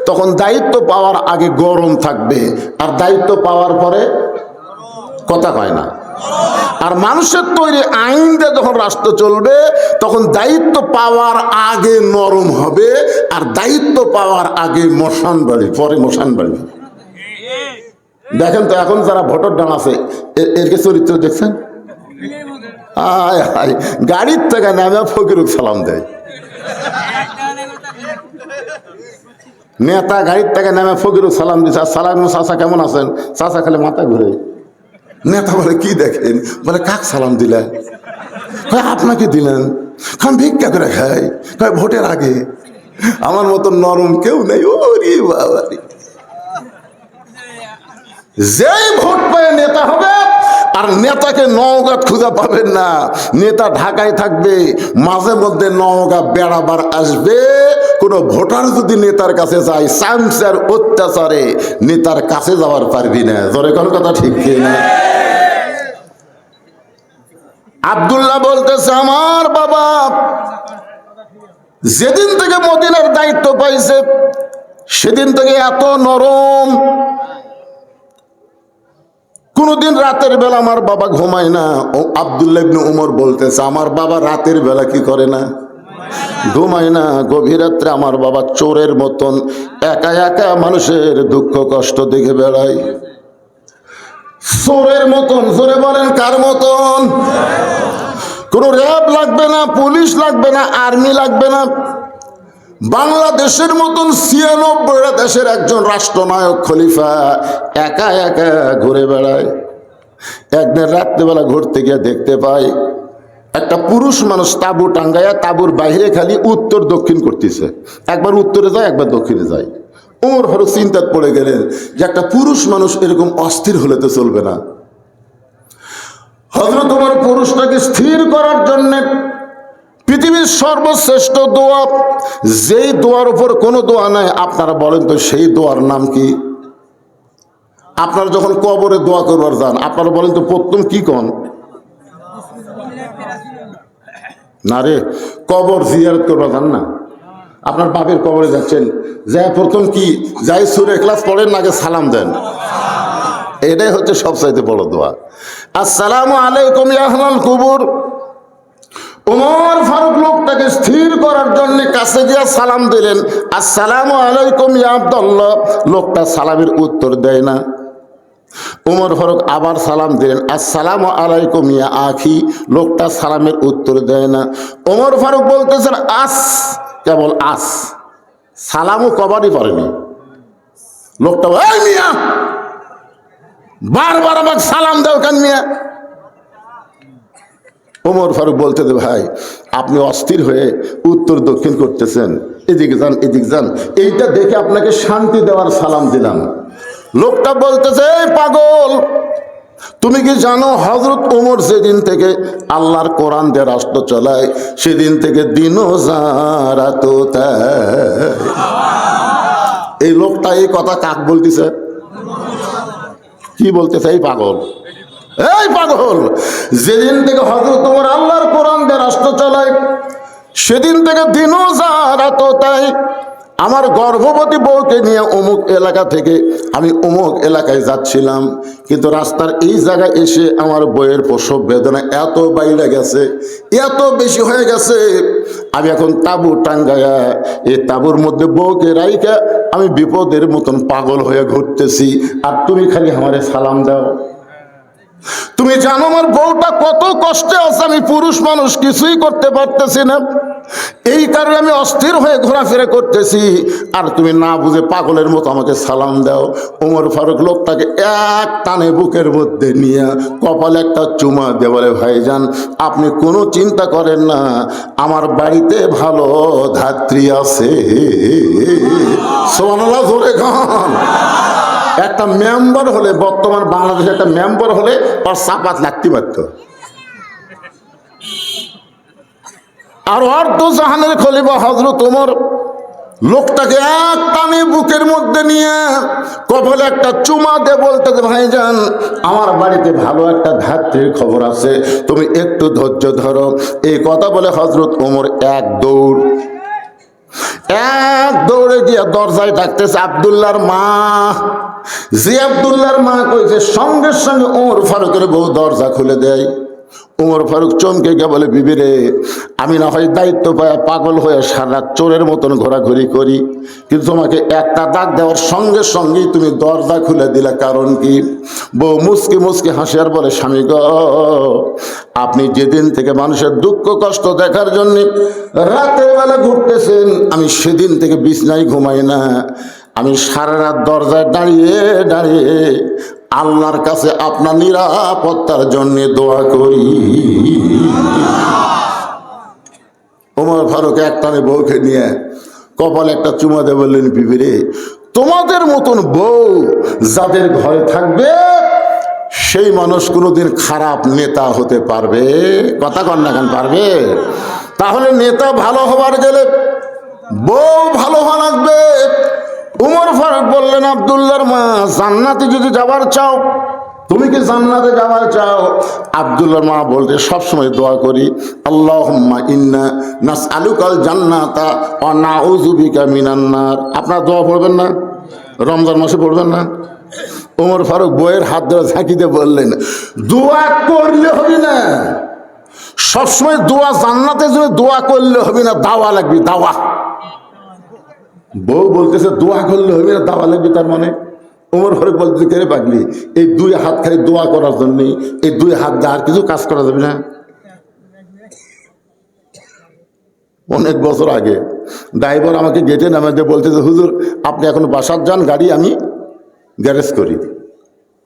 A: তখন দায়িত্ব পাওয়ার আগে গরম থাকবে, আর দায়িত্ব পাওয়ার পরে কথা কয় না। আর মানুষের তৈরি আইন দিয়ে যখন রাষ্ট্র চলবে তখন দায়িত্ব পাওয়ার আগে নরম হবে, আর দায়িত্ব পাওয়ার আগে মশান বাড়ি, পরে মশান বাড়ি। দেখেন তো এখন যারা ভোটার ডান আছে এরকে চরিত্র দেখছেন? আয় হায়, গাড়ির থেকে নামে ফকিরুক সালাম দেয়। নেতা গাড়ির থেকে নামে ফকিরুক সালাম দিচ্ছে, সালাম চাচা কেমন আছেন? চাচা খালি মাথা ঘুরে। নেতা বলে, কি দেখেন? বলে, কাক সালাম দিলেন? আপনাকে দিলেন। আমি ভিক্ষা করে খাই, ভোটের আগে। আমার মতন নরম কেউ নেই। ওরে বাবা, যেই ভোট পেয়ে নেতা হবে, আর নেতাকে নওগাঁ খুঁজে পাবেন না। নেতা ঢাকায় থাকবে, মাঝে মধ্যে নওগাঁ বেড়াবার আসবে। কোন ভোটার যদি নেতার কাছে যায়, চামচার অত্যাচারে নেতার কাছে যাওয়ার পারবি না। জোরে কোন কথা ঠিক না? আব্দুল্লাহ বলতেছে, আমার বাবা যেদিন থেকে মদিনার দায়িত্ব পাইছে সেদিন থেকে এত নরম। কোনদিন রাতের বেলা আমার বাবা ঘুমায় না। ও আব্দুল্লাহ ইবনে উমর বলতেছে, আমার বাবা রাতের বেলা কি করে না? ঘুমায় না। গভীর রাত্রে আমার বাবা চোরের মতন একা একা মানুষের দুঃখ কষ্ট দেখে বেড়ায়, চোরের মতন। জোরে বলেন, কার মতন? কোন র্যাব লাগবে না, পুলিশ লাগবে না, আর্মি লাগবে না। বাংলাদেশের মতন 96টা দেশের একজন রাষ্ট্রনায়ক খলিফা একা একা ঘুরে বেড়ায়। একদিন রাত্রেবেলা ঘুরতে গিয়ে দেখতে পাই একটা পুরুষ মানুষ তাঁবু টাঙ্গায়া তাঁবুর বাইরে খালি উত্তর দক্ষিণ করতেছে। একবার উত্তরে যায়, একবার দক্ষিণে যায়। ওমর ফারুক চিন্তায় পড়ে গেলেন যে একটা পুরুষ মানুষ এরকম অস্থির হলে তো চলবে না। হযরত ওমর পুরুষটাকে স্থির করার জন্য পৃথিবীর সর্বশ্রেষ্ঠ দোয়া, যেই দোয়ার উপর কোনো দোয়া নাই, আপনারা বলেন তো সেই দোয়ার নাম কি? আপনারা যখন কবরে দোয়া করবার যান, আপনারা বলেন তো প্রথম কি কন? না রে, কবর জিয়ারত করবার যান না, আপনার বাপের কবরে যাচ্ছেন, যাই প্রথম কি যাই সূরা ইখলাস পড়েন, আগে সালাম দেন। এটাই হচ্ছে সবচাইতে বড় দোয়া। আসসালামু আলাইকুম ইয়া আহলাল কুবুর। ওমর ফারুক লোকটাকে স্থির করার জন্য কাছে গিয়ে সালাম দিলেন, আসসালামু আলাইকুম ইয়া আব্দুল্লাহ। লোকটা সালামের উত্তর দেয় না। ওমর ফারুক আবার সালাম দিলেন, আসসালামু আলাইকুম ইয়া আখি। লোকটা সালামের উত্তর দেয় না। ওমর ফারুক বলতেছেন, আস, কেবল আস, সালামও কবারই পারেনি। লোকটা, ওই মিয়া, বারবার আমাকে সালাম দাও কেন মিয়া? ওমর ফারুক বলতে দে, ভাই আপনি অস্থির হয়ে উত্তর দক্ষিণ করতেছেন, এদিকে যান এদিকে যান, এইটা দেখে আপনাকে শান্তি দেওয়ার সালাম দিলাম। লোকটা বলতেছে, এই পাগল, তুমি কি জানো হযরত ওমর যেদিন থেকে আল্লাহর কোরআন দিয়ে রাষ্ট্র চালায় সেদিন থেকে দিনও যায় রাতও তাই। এই লোকটা এই কথা কাক বলতেছে? কি বলতেছে? এই পাগল, এই পাগল, যেদিন থেকে হযরত ওমর আল্লাহর কোরআন দিয়ে রাষ্ট্র চালায় সেদিন থেকে দিনও যায় রাতও তাই। আমার গর্ভবতী বউকে নিয়ে অমুক এলাকা থেকে আমি অমুক এলাকায় যাচ্ছিলাম, কিন্তু রাস্তার এই জায়গায় এসে আমার বউয়ের প্রসব বেদনা এত বাইরে গেছে, এত বেশি হয়ে গেছে, আমি এখন তাঁবু টাঙ্গায়া এই তাঁবুর মধ্যে বউকে রাইখা আমি বিপদের মতন পাগল হয়ে ঘুরতেছি, আর তুমি খালি আমারে সালাম দাও। তুমি জানো আমার বউটা কত কষ্টে আছে, আমি পুরুষ মানুষ কিছুই করতে পারতেছি না, এই কারণে আমি অস্থির হয়ে ঘোরাফেরা করতেছি, আর তুমি না বুঝে পাগলের মতো আমাকে সালাম দাও। ওমর ফারুক লোকটাকে এক টানে বুকের মধ্যে নিয়ে কপালে একটা চুমা দিয়ে বলে, ভাইজান আপনি কোনো চিন্তা করেন না, আমার বাড়িতে ভালো ধাত্রী আছে। সুবহানাল্লাহ, জোরে গান। একটা মেম্বার হলে, বর্তমান বাংলাদেশে একটা মেম্বার হলে তার চাপাত লাগতে পারত। আর অর্ধ জাহানের খলিফা হযরত ওমর লোকটাকে এক টানে বুকের মধ্যে নিয়ে কপালে একটা চুমা দিয়ে বলতে, ভাইজান আমার বাড়িতে ভালো একটা ধাত্রীর খবর আছে, তুমি একটু ধৈর্য ধরো। এই কথা বলে হযরত ওমর এক দৌড়ে গিয়ে দরজায় ডাকতেছে আব্দুল্লাহর মা। যে আব্দুল্লাহর মা কইছে, সঙ্গে সঙ্গে ওমর ফারুকের বউ দরজা খুলে দেয়। ওমর ফারুক চমকে গিয়ে বলে, বিবি রে, আমি না হয় দায়িত্ব পায় পাগল হয়ে সারা চোরের মতন ঘোরাঘুরি করি, কিন্তু তোমাকে একটা ডাক দেওয়ার সঙ্গে সঙ্গেই তুমি দরজা খুলে দিলে, কারণ কি? বউ মুসকি মুসকি হাসি আর বলে, স্বামী গো, আপনি যেদিন থেকে মানুষের দুঃখ কষ্ট দেখার জন্য রাতের বেলা ঘুরতেছেন, আমি সেদিন থেকে বিছনায় ঘুমাই না, আমি সারা রাত দরজায় দাঁড়িয়ে দাঁড়িয়ে আল্লাহর কাছে আপনার নিরাপত্তার জন্য দোয়া করি। ওমর ফারুক একটানে বউকে নিয়ে কপালে একটা চুমা দিয়ে বললেন, বিবি রে, তোমাদের মতন বউ যাদের ঘরে থাকবে সেই মানুষ কোনোদিন খারাপ নেতা হতে পারবে? কথা কন না কেন, পারবে? তাহলে নেতা ভালো হবার গেলে বউ ভালো হওয়া লাগবে। ওমর ফারুক বললেন, আব্দুল্লাহর মা, জান্নাতে যদি যাবার চাও, তুমি কি জান্নাতে যাবার চাও? আব্দুল্লাহর মা বলতে, সবসময় দোয়া করি, আল্লাহুম্মা ইন্না নাসআলুকাল জান্নাতা ওয়া নাউযু বিকা মিনান নার। আপনারা দোয়া পড়বেন না? রমজান মাসে পড়বেন না? ওমর ফারুক বইয়ের হাত ধরে ঝাঁকিতে বললেন, দোয়া করলে হবে না, সবসময় দোয়া জান্নাতের জন্য দোয়া করলে হবে না, দাওয়া লাগবে, দাওয়া। বউ বলতেছে দোয়া করলে হবে না, দাওয়া লাগবে, তার মানে? ওমর ফারুক বলতেছে, কে রে পাগলি, এই দুই হাত খালি দোয়া করার জন্য, এই দুই হাত দিয়ে আর কিছু কাজ করা যাবে না? অনেক বছর আগে ড্রাইভার আমাকে গেটে নামাতে বলতেছে, হুজুর আপনি এখন বাসার যান, গাড়ি আমি গ্যারেজ করি।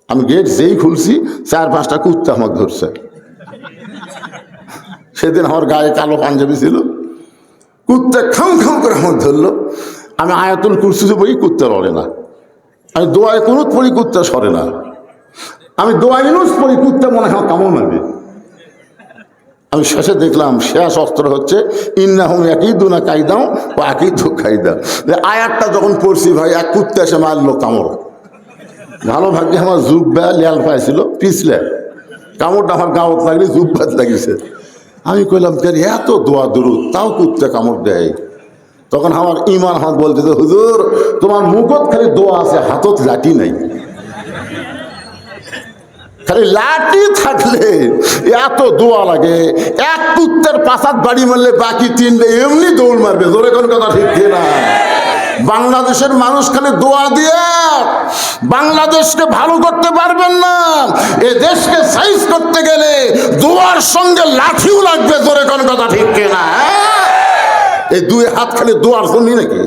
A: আমি গেট যেই খুলছি, 4-5টা কুত্তা আমাকে ধরছে। সেদিন আমার গায়ে কালো পাঞ্জাবি ছিল, কুত্তা খাম খাম করে আমাকে ধরলো। আমি আয়াতুল কুরসিতে পড়ি, কুত্তা লড়ে না। আমি দোয়ায় কুনুত পড়ি, কুত্তা সরে না। আমি দোয়া ইউনুস পড়ি, কুত্তা মনে হয় কামড় মারবে। আমি শেষে দেখলাম শেষ অস্ত্র হচ্ছে ইন্নাহুম ইয়াকিদুনা কাইদাও ওয়া আকিদু কাইদা। আয়াতটা যখন পড়ছি, ভাই এক কুত্তা এসে মারলো কামড়। ভালো ভাগ্যে আমার জুব্বা লেয়াল পাইছিল, পিছলে কামড়টা আমার গাঁত লাগলে জুব্বাত লাগিছে। আমি কইলাম, এত দোয়া দরুদ, তাও কুত্তা কামড় দেয়। তখন আমার ইমান হাত বলতেছে, হুজুর তোমার মুখত খালি দোয়া আছে, হাতত লাঠি নাই। খালি লাঠি থাকলে এত দোয়া লাগে? এক কুত্তার পাশাত বাড়ি মারলে বাকি 3টে এমনি দৌড় মারবে। জোরে কোন কথা ঠিক না? বাংলাদেশের মানুষ খালি দোয়া দিয়ে বাংলাদেশকে ভালো করতে পারবেন না। এ দেশকে সাইজ করতে গেলে দোয়ার সঙ্গে লাঠিও লাগবে। জোরে কোন কথা ঠিক না? এই দুই হাত খালি দোয়ার জন্য নাকি?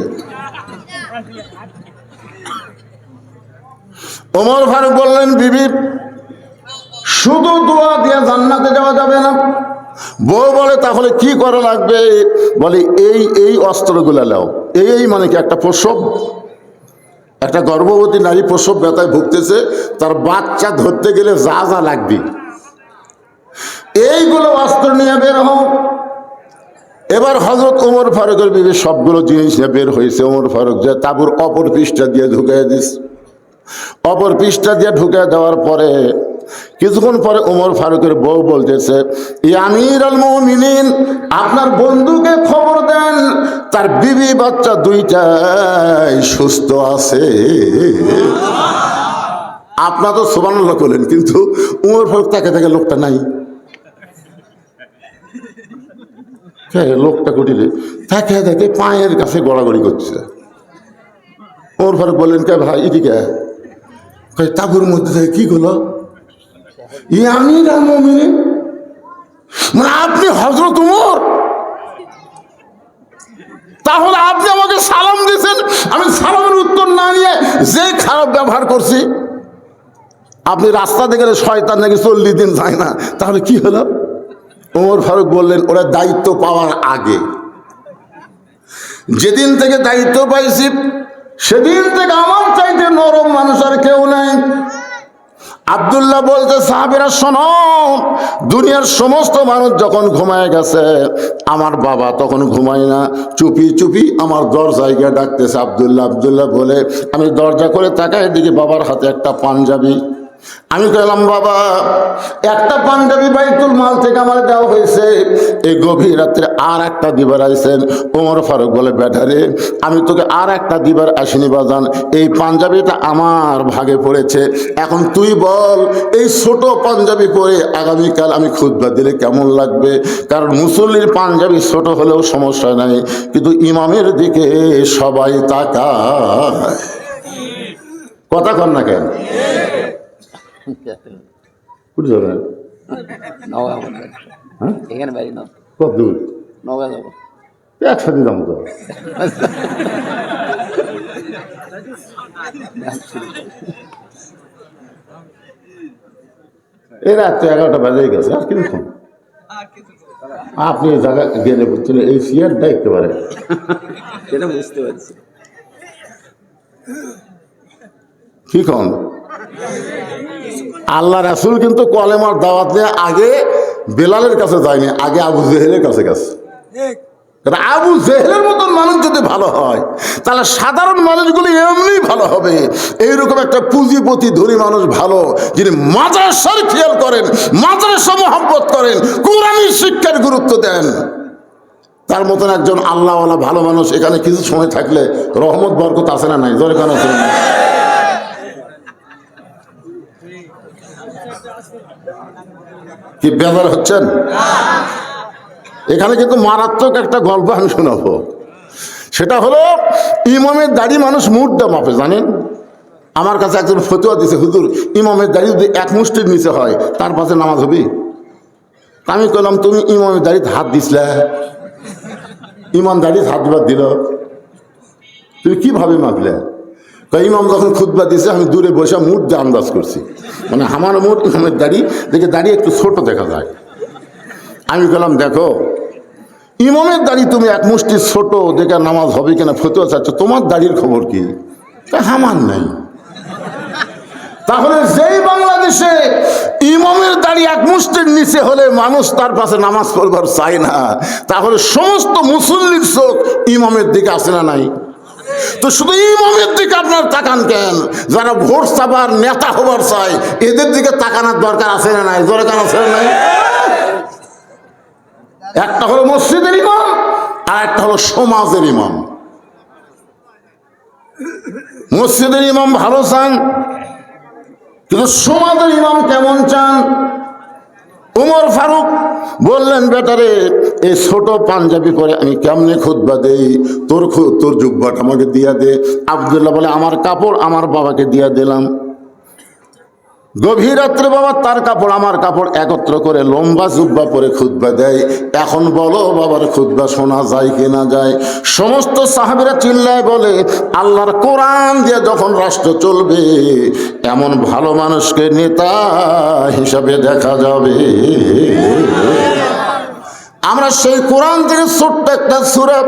A: ওমর ফারুক বললেন, বিবি শুধু দোয়া দিয়ে জান্নাতে যাওয়া যাবে না। বউ বলে, তাহলে কি করা লাগবে? বলে, এই অস্ত্রগুলো নাও। এই মানে কি, একটা প্রসব, একটা গর্ভবতী নারী প্রসব ব্যথায় ভুগতেছে, তার বাচ্চা ধরতে গেলে যা যা লাগবে এইগুলো অস্ত্র নিয়ে বের হও। এবার হযরত ওমর ফারুকের বিবি সবগুলো জিনিস নিয়ে বের হয়েছে। ওমর ফারুক যে তাঁবুর অপর পৃষ্ঠা দিয়ে ঢুকিয়ে দিস। অপর পৃষ্ঠা দিয়ে ঢুকে দেওয়ার পরে কিছুক্ষণ পরে ওমর ফারুকের বউ বলতেছে, আমিরুল মুমিনিন, আপনার বন্ধুকে খবর দেন তার বিবি বাচ্চা দুইটাই সুস্থ আছে। আপনার তো সুবহানাল্লাহ করলেন, কিন্তু ওমর ফারুক তাকে দেখে লোকটা নাই। লোকটা কুটিলে তাকে দেখে পায়ের কাছে গড়াগড়ি করছে। ওমর ফারুক বললেন, কে ভাই এদিকে? তাঁবুর মধ্যে থেকে কি হলো? আমিরুল মুমিনিন মানে আপনি হযরত ওমর, তাহলে আপনি আমাকে সালাম দিয়েছেন, আমি সালামের উত্তর না নিয়ে যে খারাপ ব্যবহার করছি। আপনি রাস্তাতে গেলে শয়তান নাকি 40 দিন যায় না, তাহলে কি হলো? ওমর ফারুক বললেন, ওরা দায়িত্ব পাওয়ার আগে, যেদিন থেকে দায়িত্ব পাইছি সেদিন থেকে আমার চাইতে নরম মানুষ আর কেউ নাই। আব্দুল্লাহ বলতে, সাহাবীরা শোনো, দুনিয়ার সমস্ত মানুষ যখন ঘুমায় গেছে, আমার বাবা তখন ঘুমায় না, চুপি চুপি আমার দরজায় গিয়ে ডাকতেছে আব্দুল্লাহ আব্দুল্লাহ বলে। আমি দরজা করে তাকাই, দিকে বাবার হাতে একটা পাঞ্জাবি। আমি কইলাম, বাবা একটা পাঞ্জাবি বাইতুল মাল থেকে আমার দেওয়া হয়েছে, এই গভীর রাত্রে আর একটা দিবার আইছেন। ওমর ফারুক বলে, বেটারে আমি তোকে আর একটা দিবার আসিনি বাজান, এই পাঞ্জাবিটা আমার ভাগে পড়েছে। এখন তুই বল, এই ছোট পাঞ্জাবি পরে আগামীকাল আমি খুতবা দিলে কেমন লাগবে? কারণ মুসল্লির পাঞ্জাবি ছোট হলেও সমস্যা নাই, কিন্তু ইমামের দিকে সবাই তাকায়। কথা কন না কেন?
B: এখানে বাড়ি না,
A: কত দূর?
B: নওগাঁ যাবো।
A: একসাথে যাবো তো। এই রাত 11টা বাজে গেছে, আর কিরকম আপনি এই জায়গা গেলে বুঝছেন, এই চেয়ার দেখতে পারেন।
B: সেটা বুঝতে পারছি।
A: কি কন? আল্লাহ রাসূল কিন্তু কলেমার দাওয়াত নিয়ে আগে বেলালের কাছে যায়নি, আগে আবু জেহেলের কাছে গেছে। আবু জেহেলের মতন মানুষ যদি ভালো হয়, তাহলে সাধারণ মানুষগুলি এমনি ভালো হবে। এইরকম একটা পুঁজিপতি ধনী মানুষ ভালো, যিনি মাদ্রাসার খেয়াল করেন, মাদ্রাসা মহব্বত করেন, কোরআনী শিক্ষার গুরুত্ব দেন, তার মতন একজন আল্লাহওয়ালা ভালো মানুষ এখানে কিছু সময় থাকলে রহমত বরকত আছে না নাই? জোরে কেন আছে? কি বেজার হচ্ছেন? এখানে কিন্তু মারাত্মক একটা গল্প আমি শোনাবো। সেটা হলো, ইমামের দাড়ি মানুষ মুঠটা মাপে, জানেন? আমার কাছে একজন ফতোয়া দিছে, হুজুর ইমামের দাড়ি যদি এক মুষ্টির নিচে হয় তার পাশে নামাজ হবে? আমি কইলাম, তুমি ইমামের দাড়িতে হাত দিসলে, ইমাম দাড়িতে হাত দিবার দিল, তুমি কিভাবে মাপলে? ইমাম যখন খুতবা দিছে, আমি দূরে বসে মুঠ দিয়ে আন্দাজ করছি, মানে আমার মুঠ ইমামের দাড়ি দেখে দাড়ি একটু ছোট দেখা যায়। আমি বললাম, দেখো ইমামের দাড়ি তুমি এক মুষ্টি ছোট দেখে নামাজ হবে কিনা ফতোয়া চাচ্ছ, তোমার দাড়ির খবর কি? আমার নাই। তাহলে যেই বাংলাদেশে ইমামের দাড়ি এক মুষ্টির নিচে হলে মানুষ তার পাশে নামাজ পড়বার চায় না, তাহলে সমস্ত মুসল্লির চোখ ইমামের দিকে আসে না নাই? তো শুধু ইমামের দিকে আপনার তাকান কেন? যারা ভোট চাবার নেতা হবার চায়, এদের দিকে তাকানোর দরকার আছে না নাই? দরকার আছে না নাই? একটা হলো মসজিদের ইমাম, আর একটা হলো সমাজের ইমাম। মসজিদের ইমাম ভালো চান, কিন্তু সমাজের ইমাম কেমন চান? উমর ফারুক বললেন, বেটারে এই ছোট পাঞ্জাবি পরে আমি কেমনে খুতবা দেই? তোর জুব্বাটা আমাকে দিয়া দে। আব্দুল্লাহ বলে, আমার কাপড় আমার বাবাকে দিয়া দিলাম। গভীর রাত্রে বাবা তার কাপড় আমার কাপড় একত্র করে লম্বা জুব্বা পরে খুতবা দেয়। এখন বলো বাবার খুতবা শোনা যায় কি না যায়? সমস্ত সাহাবীরা চিল্লায় বলে, আল্লাহর কোরআন দিয়ে যখন রাষ্ট্র চলবে, এমন ভালো মানুষকে নেতা হিসাবে দেখা যাবে। আমরা সেই কোরআন থেকে ছোট্ট একটা সূরা,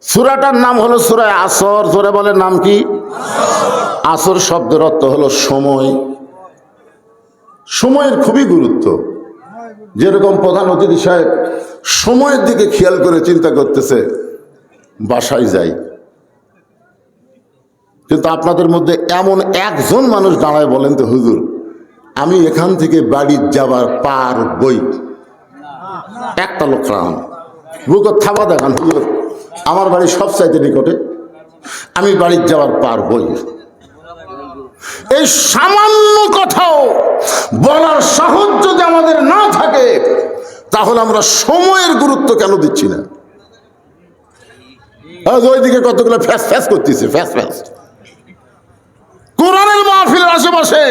A: সূরাটার নাম হলো সূরা আসর। জোরে বলে, নাম কি? আসর শব্দের অর্থ হলো সময়। সময়ের খুবই গুরুত্ব। যেরকম প্রধান অতিথি সাহেব সময়ের দিকে খেয়াল করে চিন্তা করতেছে, বাসায় যাই, কিন্তু আপনাদের মধ্যে এমন একজন মানুষ দাঁড়ায় বলেন তো, হুজুর আমি এখান থেকে বাড়ি যাবার পার বই? একটা লোক রাম বুকে থাবা দেখান, হুজুর আমার বাড়ি সব চাইতে নিকটে, আমি বাড়ির যাওয়ার পার বই। এই সামান্য কথাও বলার সাহস যদি আমাদের না থাকে, তাহলে আমরা সময়ের গুরুত্ব কেন দিচ্ছি না? ওইদিকে কতগুলো ফ্যাস ফ্যাস করতেছে, ফ্যাস ফ্যাস। কোরআনের মাহফিলের আশেপাশে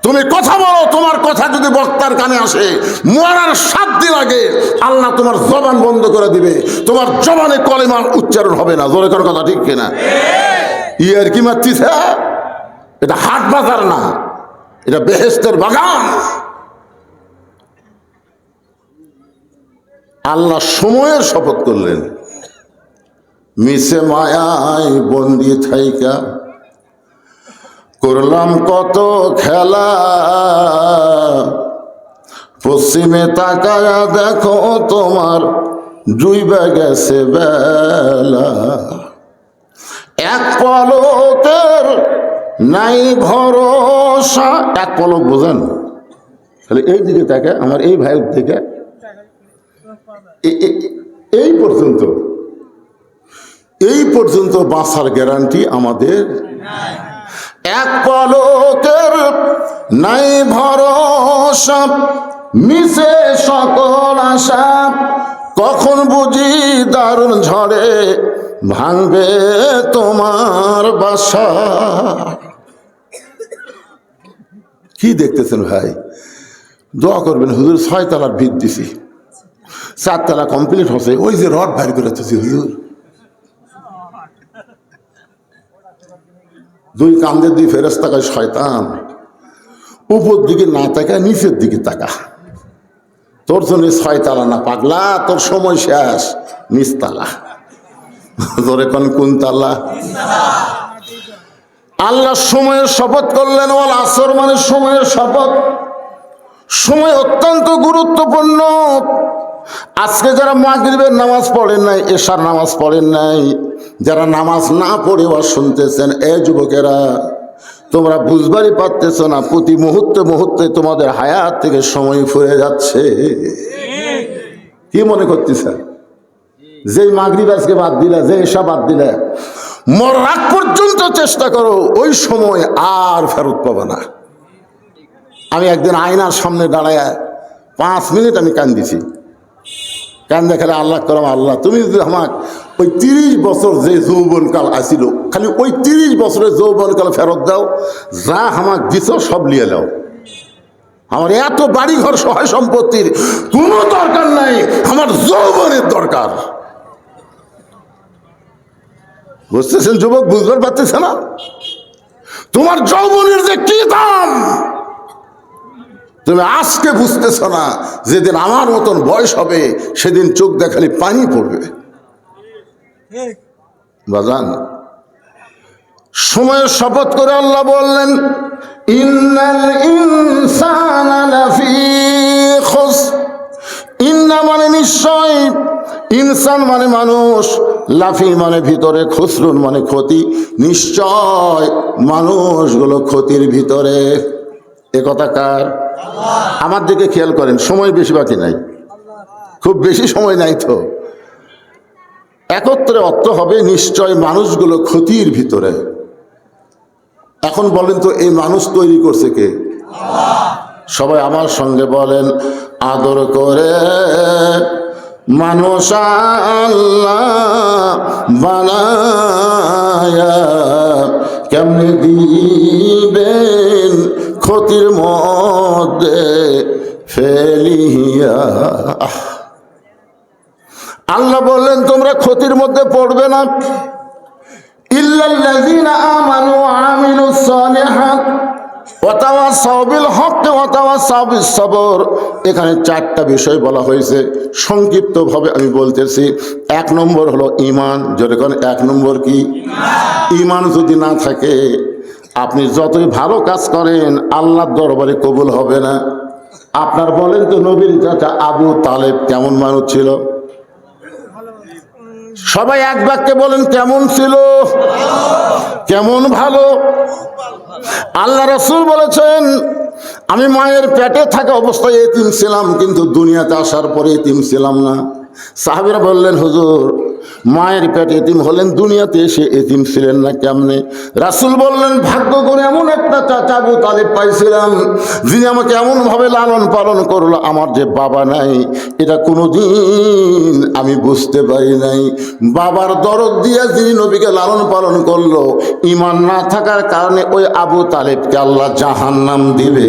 A: তুমি কথা বলো, তোমার কথা যদি বক্তার কানে আসে, মরার 7 দিন আগে আল্লাহ তোমার জবান বন্ধ করে দিবে, তোমার জবানে কলেমার উচ্চারণ হবে না। জোরে করে কথা ঠিক কিনা? ইয়ার কি মারছিস? এটা হাট বাজার না, এটা বেহেশতের বাগান। আল্লাহ সময়ের শপথ করলেন, মিশে মায়ায় বন্দি থাইকা করলাম কত খেলা, পশ্চিমে তাকায়া দেখো তোমার ডুইবা গেছে বেলা, এক পলকের নাই ভরসা। এক পলক বোঝেন? তাহলে এই দিকে তাকে, আমার এই ভাইয়ের দিকে, এই পর্যন্ত, এই পর্যন্ত বাঁচার গ্যারান্টি আমাদের। এক পলকের নাই ভরসা, মিশে সকল আশা, কখন বুঝি দারুণ ঝড়ে ভাঙবে তোমার বাসা। কি দেখতেছেন ভাই? দোয়া করবেন, হুজুর 6 তলার ভিত দিছি, 4 তলা কমপ্লিট হচ্ছে, ওই যে রড বাইর করে দিচ্ছি হুজুর, 2 কান্দের দিয়ে ফেরেশতা কয় শয়তান, উপর দিকে না তাকায় নিচের দিকে তাকা, তোর জন্য 6 তলা না পাগলা, তোর সময় শেষ, নিচতলা। তোরে কোন তালা? আল্লাহ সময়ের শপথ করলেন, ওয়াল আসর মানে সময়ের শপথ। সময় অত্যন্ত গুরুত্বপূর্ণ। আজকে যারা মাগরিবের নামাজ পড়েন নাই, এশার নামাজ পড়েন নাই, যারা নামাজ না পড়ে ওয়াজ শুনতেছেন, এ যুবকেরা, তোমরা বুঝবারই পারতেছ না, প্রতি মুহূর্তে মুহূর্তে তোমাদের হায়াত থেকে সময় ফুরে যাচ্ছে। কি মনে করতেছে? যে মাগরিব আজকে বাদ দিলে, যে এশা বাদ দিলে, মরার আগ পর্যন্ত চেষ্টা করো, ওই সময় আর ফেরত পাবে না। আমি একদিন আয়নার সামনে দাঁড়ায় 5 মিনিট আমি কান্দিছি। কান দেখালে আল্লাহ করম, আল্লাহ তুমি যদি আমাকে ওই 30 বছর যে যৌবনকাল আসিল, খালি ওই 30 বছরের যৌবনকাল ফেরত দাও, যা আমাকে দিছ সব লিয়ে নাও। আমার এত বাড়ি ঘর সহায় সম্পত্তির কোনো দরকার নাই, আমার যৌবনের দরকার। বুঝতেছেন যুবক? বুঝতে পারতেছে না? তোমার যৌবনের যে কি দাম তুমি আজকে বুঝতেছ না। যেদিন আমার মতন বয়স হবে, সেদিন চোখ দেখালি পানি পড়বে। বাজান, সময়ের শপথ করে আল্লাহ বললেন, ইন্নাল ইনসানা লাফি খুসর। ইন্না মানে নিশ্চয়, ইনসান মানে মানুষ, লাফি মানে ভিতরে, খুসরুন মানে ক্ষতি। নিশ্চয় মানুষগুলো ক্ষতির ভিতরে। এ কথা কার? আমার দিকে খেয়াল করেন, সময় বেশি বাকি নাই, খুব বেশি সময় নাই তো। একত্রে অর্থ হবে নিশ্চয় মানুষগুলো ক্ষতির ভিতরে। এখন বলেন তো, এই মানুষ তৈরি করছে কে? সবাই আমার সঙ্গে বলেন, আদর করে মানুষ আল্লাহ বানায়া কেমনে দিবেন ক্ষতির মধ্যে ফেলিয়া। আল্লাহ বললেন তোমরা ক্ষতির মধ্যে পড়বে না, ইল্লাল্লাযীনা আমানু ওয়া আমিলুস সালিহাত ওয়া তাওয়াসাউ বিল হক্কি ওয়া তাওয়াসাউ বিস সবর। এখানে 4টা বিষয় বলা হয়েছে, সংক্ষিপ্তভাবে আমি বলতেছি। 1 নম্বর হলো ঈমান। যেরকম 1 নম্বর কি? ঈমান যদি না থাকে, আপনি যতই ভালো কাজ করেন আল্লাহর দরবারে কবুল হবে না। আপনার বলেন তো, নবীর চাচা আবু তালেব কেমন মানুষ ছিল? সবাই এক বাক্যে বলেন, কেমন ছিল? কেমন ভালো? আল্লাহ রাসূল বলেছেন, আমি মায়ের পেটে থাকা অবস্থায় এতিম ছিলাম, কিন্তু দুনিয়াতে আসার পরে এতিম ছিলাম না। সাহাবীরা বললেন, হুজুর মায়ের পেটে এতিম হলেন, দুনিয়াতে এসে এতিম ছিলেন না কেমনে? রাসূল বললেন, ভাগ্য করে এমন একটা চাচা কাছে আবু তালেব পাইছিলাম, যিনি আমাকে এমন ভাবে লালন পালন করলো, আমার যে বাবা নাই এটা কোনোদিন আমি বুঝতে পারি নাই। বাবার দরদ দিয়ে যিনি নবীকে লালন পালন করলো, ঈমান না থাকার কারণে ওই আবু তালেবকে আল্লাহ জাহান্নাম দিবে।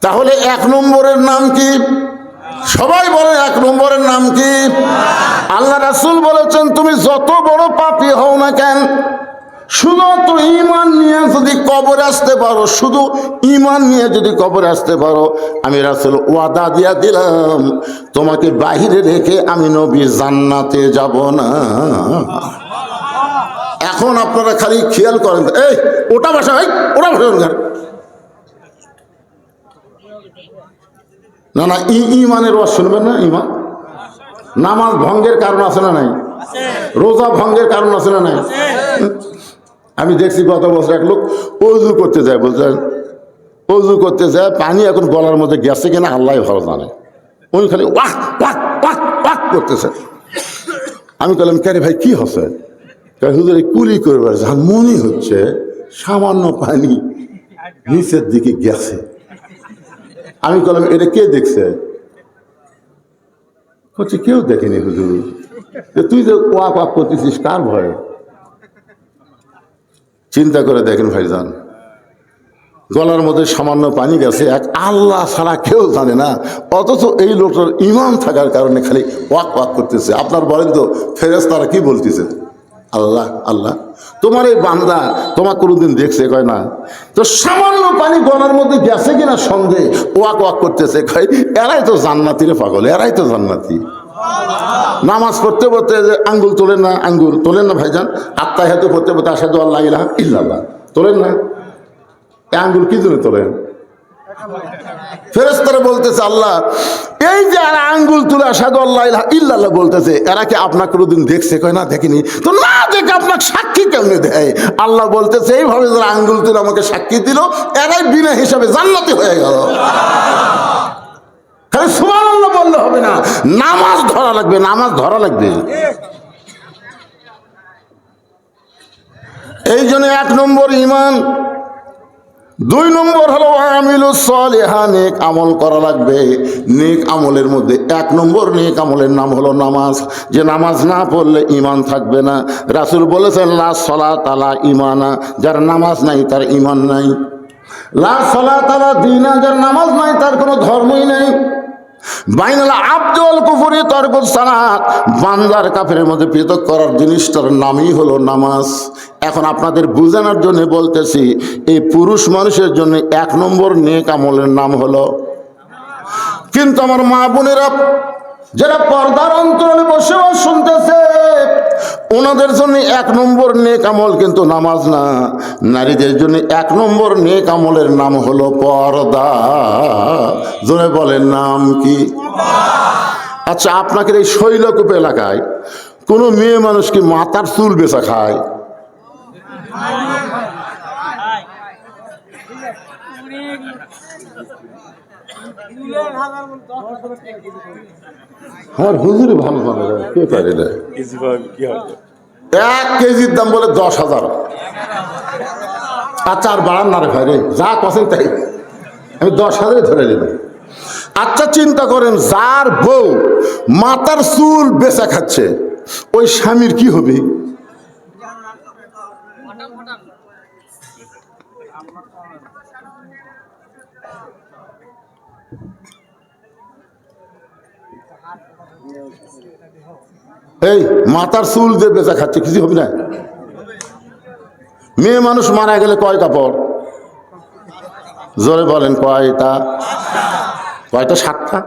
A: তাহলে এক নম্বরের নাম কি? সবাই বলে এক নম্বরের নাম কি? আল্লাহ রাসূল বলেছেন, তুমি যত বড় পাপী হও না কেন, শুধুমাত্র ঈমান নিয়ে যদি কবরে আসতে পারো, শুধু ঈমান নিয়ে যদি কবরে আসতে পারো, আমি রাসূল ওয়াদা দিয়া দিলাম তোমাকে বাহিরে রেখে আমি নবী জান্নাতে যাব না। এখন আপনারা খালি খেয়াল করেন, এই ওটা বসা, ওটা বসা, না না ঈমানের ওয়াজ শুনবেন না? ঈমান নামাজ ভঙ্গের কারণ আছে না নাই? রোজা ভঙ্গের কারণ আছে না নাই? আমি দেখছি গত বছর এক লোক অজু করতে যায়, বলছেন অজু করতে যায়, পানি এখন গলার মধ্যে গেছে কিনা আল্লাহ ভালো জানে, উনি খালি ওয়াক ওয়াক ওয়াক ওয়াক করতেছে। আমি বললাম, কে রে ভাই কি হচ্ছে? হুজুর কুলি করবার যখন মনে হচ্ছে সামান্য পানি নিচের দিকে গেছে। আমি বললাম, এটা কে দেখছে? হচ্ছে কেউ দেখেনি হুজুর। তুই যে ওয়াক ওয়াক করতেছিস কার ভয়ে? চিন্তা করে দেখেন ভাইজান, গলার মধ্যে সামান্য পানি গেছে, এক আল্লাহ ছাড়া কেউ জানে না, অথচ এই লোকটার ঈমান থাকার কারণে খালি ওয়াক ওয়াক করতেছে। আপনার বলেন তো ফেরেশতারা কি বলতেছে? আল্লাহ আল্লাহ, তোমার এই বান্দা তোমার কোনোদিন দেখছে? কয় না। তো সামান্য পানি গলার মধ্যে গেছে কিনা সন্দেহ ওয়াক ওয়াক করতেছে। কয় এরাই তো জান্নাতি রে পাগল, এরাই তো জান্নাতি। নামাজ পড়তে পড়তে যে আঙ্গুল তোলেন না, আঙ্গুল তোলেন না ভাইজান, আত্তাহিয়াতু পড়তে পড়তে আশহাদু আল্লা ইলাহা ইল্লাল্লাহ তোলেন না, এই আঙ্গুল কি জন্য তোলেন? ফেরেশতারা বলতেছে, আল্লাহ এই যে আর আঙ্গুল তুলে আশহাদু আল্লা ইলাহা ইল্লাল্লাহ বলতেছে, এরা কি আপনাকে কোনোদিন দেখছে? কয় না দেখিনি। তো না দেখে আপনাকে সাক্ষী কেমনে দেয়? আল্লাহ বলতেছে, এইভাবে যারা আঙ্গুল তুলে আমাকে সাক্ষী দিল, এরাই বিনা হিসাবে জান্নাতি হয়ে গেল। খালি সুবহানাল্লাহ বললে হবে না, নামাজ ধরা লাগবে, নামাজ ধরা লাগবে। এই জন্য এক নম্বর ঈমান। দুই নম্বর হলো আমিলুস সলিহা, নেক আমল করা লাগবে। নেক আমলের মধ্যে এক নম্বর নেক আমলের নাম হলো নামাজ। যে নামাজ না পড়লে ঈমান থাকবে না। রাসূল বলেছেন, লা সলাতা লা ঈমানা, যার নামাজ নাই তার ঈমান নাই। লা সলাতা লা দীনা, যার নামাজ নাই তার কোনো ধর্মই নাই। বাইনাল আবদি ওয়াল কুফরি তারকুস সালাত, বান্দার কাফেরের মধ্যে পৃথক করার জিনিসটার নামই হলো নামাজ। এখন আপনাদের বোঝানোর জন্য বলতেছি, এই পুরুষ মানুষের জন্য এক নম্বর নেক আমলের নাম হলো। কিন্তু আমার মা বোনেরা যারা পর্দার অন্তরালে বসে শুনতেছে, ওনাদের জন্য এক নম্বর নেক আমল কিন্তু নামাজ না। নারীদের জন্য এক নম্বর নেক আমলের নাম হলো পর্দা। জোরে বলেন, নাম কি? আচ্ছা, আপনাদের এই শৈলকুপ এলাকায় কোনো মেয়ে মানুষ কি মাথার চুল বেচা খায়? আমার হুজুরে ভালো ভালো কে পারে না। 1 কেজির দাম বলে 10,000। আচ্ছা, আর বাড়ান না রে ভাই রে, যা কছেন তাই, আমি 10,000 ধরে নিলাম। আচ্ছা চিন্তা করেন, যার বউ মাথার চুল বেচা খাচ্ছে, ওই স্বামীর কি হবে? এই মাথার চুল দিয়ে বেচা খাচ্ছে, কিছু হবে না? মেয়ে মানুষ মারা গেলে কয় কাপড়? জোরে বলেন, কয়টা? 7টা।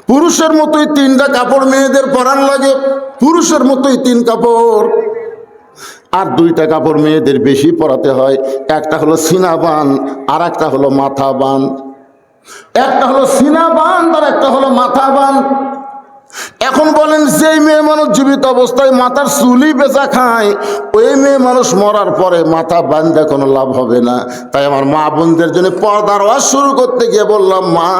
A: পুরুষের মতোই 3টা কাপড় মেয়েদের পরান লাগে, পুরুষের মতোই 3 কাপড়। আর 2টা কাপড় মেয়েদের বেশি পরাতে হয়। একটা হলো সিনা বান, আর একটা হলো মাথা বান। একটা হলো সিনা বান, আর একটা হলো মাথা বান। এখন বলেন, যে মেয়ে মানুষ জীবিত অবস্থায় মাথার চুলই বেচা খায়, ওই মেয়ে মানুষ মরার পরে মাথা বাঁধা কোনো লাভ হবে না। তাই আমার মা বোনদের জন্য পর্দার ওয়াজ শুরু করতে গিয়ে বললাম, মা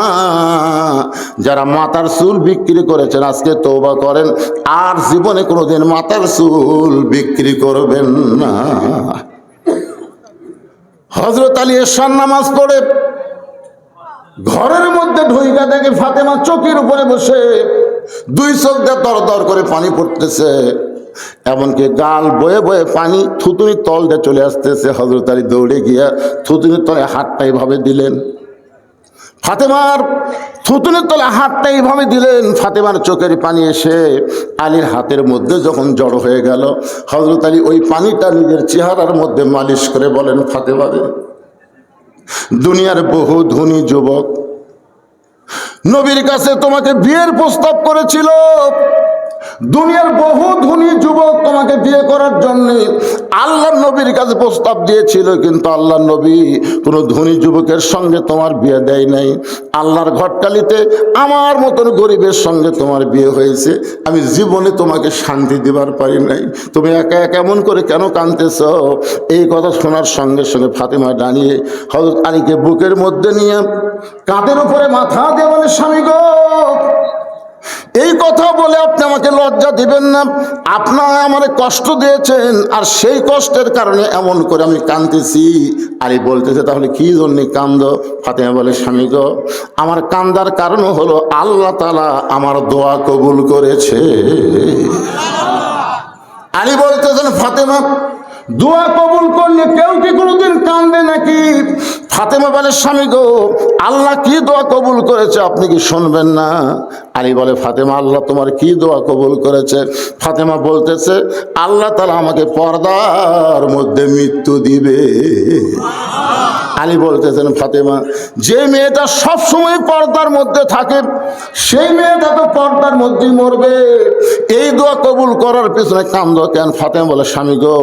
A: যারা মাথার চুল বিক্রি করেছেন আজকে তওবা করেন, আর জীবনে কোনোদিন মাথার চুল বিক্রি করবেন না। হযরত আলী এশার নামাজ পড়ে ঘরের মধ্যে ঢুইকা দেখে ফাতেমা চৌকির উপরে বসে দুই চোখ দিয়ে দর দর করে পানি পড়তেছে, এমনকি গাল বয়ে বয়ে পানি থুতুনির তল দিয়ে চলে আসতেছে। হযরত আলী দৌড়ে গিয়া থুতুনির তলে হাতটা এইভাবে দিলেন, ফাতেমার থুতুনির তলে হাতটা এইভাবে দিলেন, ফাতেমার চোখের পানি এসে আলীর হাতের মধ্যে যখন জড়ো হয়ে গেল, হযরত আলী ওই পানিটা নিজের চেহারার মধ্যে মালিশ করে বলেন, ফাতেমা রে, দুনিয়ার বহু ধনী যুবক নবীর কাছে তোমাকে বিয়ের প্রস্তাব করেছিল, দুনিয়ার বহু ধনী যুবক তোমাকে বিয়ে করার জন্য আল্লাহর নবীর কাছে প্রস্তাব দিয়েছিল, কিন্তু আল্লাহর নবী কোনো ধনী যুবকের সঙ্গে তোমার বিয়ে দেয় নাই। আল্লাহর ঘটকালিতে আমার মতন গরিবের সঙ্গে তোমার বিয়ে হয়েছে, আমি জীবনে তোমাকে শান্তি দিবার পারি নাই, তুমি একা একা এমন করে কেন কাঁদতেছ? এই কথা শোনার সঙ্গে সঙ্গে ফাতেমা দাঁড়িয়ে হযরত আলীকে বুকের মধ্যে নিয়ে কাঁধের উপরে মাথা দিয়ে বলে, স্বামী গো, এই কথা বলে আপনি আমাকে লজ্জা দিবেন না, আপনারা আমারে কষ্ট দিয়েছেন, আর সেই কষ্টের কারণে এমন করে আমি কাঁদতেছি। আলী বলতেছে, তাহলে কি জন্য কান্দো? ফাতেমা বলে, স্বামী গো, আমার কান্দার কারণ হলো আল্লাহ তাআলা আমার দোয়া কবুল করেছে। আলী বলতেছেন, ফাতেমা, দোয়া কবুল করলে কেউ কি কোনোদিন কান্দে নাকি? ফাতেমা বলে, স্বামী গো, আল্লাহ কি দোয়া কবুল করেছে আপনি কি শুনবেন না? আলী বলে, ফাতেমা, আল্লাহ তোমার কি দোয়া কবুল করেছে? ফাতেমা বলতেছে, আল্লাহ তাআলা আমাকে পর্দার মধ্যে মৃত্যু দিবে। আলী বলতেছেন, ফাতেমা, যে মেয়েটা সব সময় পর্দার মধ্যে থাকে সেই মেয়েটা তো পর্দার মধ্যেই মরবে, এই দোয়া কবুল করার পিছনে কান্দ কেন? ফাতেমা বলে, স্বামী গো,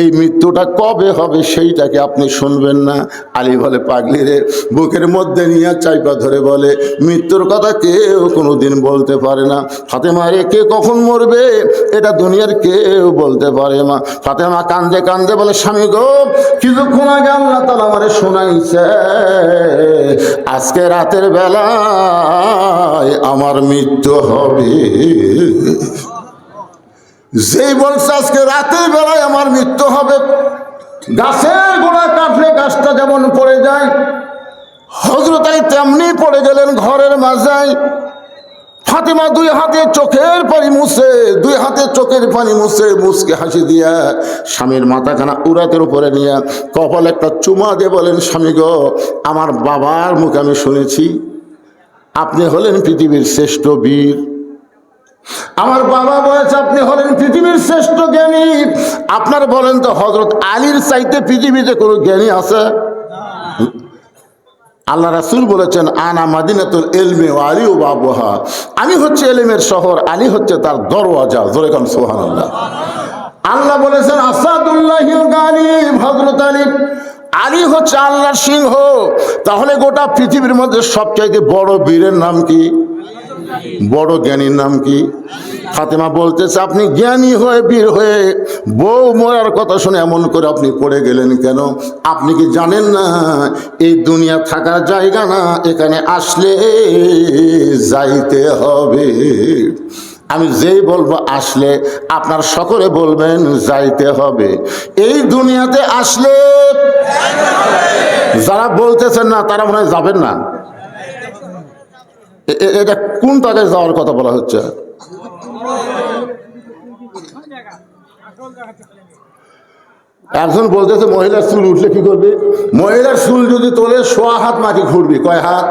A: এই মৃত্যুটা কবে হবে সেইটাকে আপনি শুনবেন না? আলী বলে, পাগলি রে, বুকের মধ্যে নিয়ে চাইপা ধরে বলে, মৃত্যুর কথা কেউ কোনোদিন বলতে পারে না। ফাতেমা রে, কে কখন মরবে এটা দুনিয়ার কেউ বলতে পারে না। ফাতেমা কান্দে কান্দে বলে, স্বামী গো, কিছুক্ষণ আগে আল্লাহ তাআলা আমারে শোনাইছে আজকে রাতের বেলায় আমার মৃত্যু হবে। যেই বলছে আজকে রাতের বেলায় আমার মৃত্যু হবে, গাছের গোড়া কাটলে গাছটা যেমন পড়ে যায়, হযরত আলী তেমনি পড়ে গেলেন ঘরের মাঝায়। ফাতেমা দুই হাতে চোখের পানি মুছে, দুই হাতে চোখের পানি মুছে মুচকে হাসি দিয়া স্বামীর মাথাখানা উরাতের উপরে নিয়ে কপালে একটা চুমা দিয়ে বলেন, স্বামী গো, আমার বাবার মুখে আমি শুনেছি আপনি হলেন পৃথিবীর শ্রেষ্ঠ বীর, আমার বাবা বলেছে আপনি হলেন পৃথিবীর শ্রেষ্ঠ জ্ঞানী। আপনার বলেন তো, হযরত আলীর চাইতে পৃথিবীতে কোনো জ্ঞানী আছে? আল্লাহ রাসূল বলেছেন, আনা মাদিনাতুল ইলমি ওয়া আলী বাবুহা, আমি হচ্ছে ইলমের শহর, আলী হচ্ছে তার দরওয়াজা। জোরে কান সুবহানাল্লাহ। আল্লাহ বলেছেন, আসাদুল্লাহিল গালিব, হযরত আলী, আলী হচ্ছে আল্লাহর সিংহ। তাহলে গোটা পৃথিবীর মধ্যে সবচাইতে বড় বীরের নাম কি? বড় জ্ঞানীর নাম কি? ফাতেমা বলতেছে, আপনি জ্ঞানী হয়ে বীর হয়ে বউ মরার কথা শুনে এমন করে আপনি পড়ে গেলেন কেন? আপনি কি জানেন না এই দুনিয়া থাকার জায়গা না, এখানে আসলে যাইতে হবে। আমি যেই বলবো আসলে, আপনার সকলে বলবেন যাইতে হবে। এই দুনিয়াতে আসলে যারা বলতেছেন না তারা মনে হয় যাবেন না। এটা কোন জায়গায় যাওয়ার কথা বলা হচ্ছে? একজন বলতেছে মহিলার চুল উঠলে কি করবে? মহিলার চুল যদি তোলে 1.5 হাত মাটি খুঁড়বি। কয় হাত?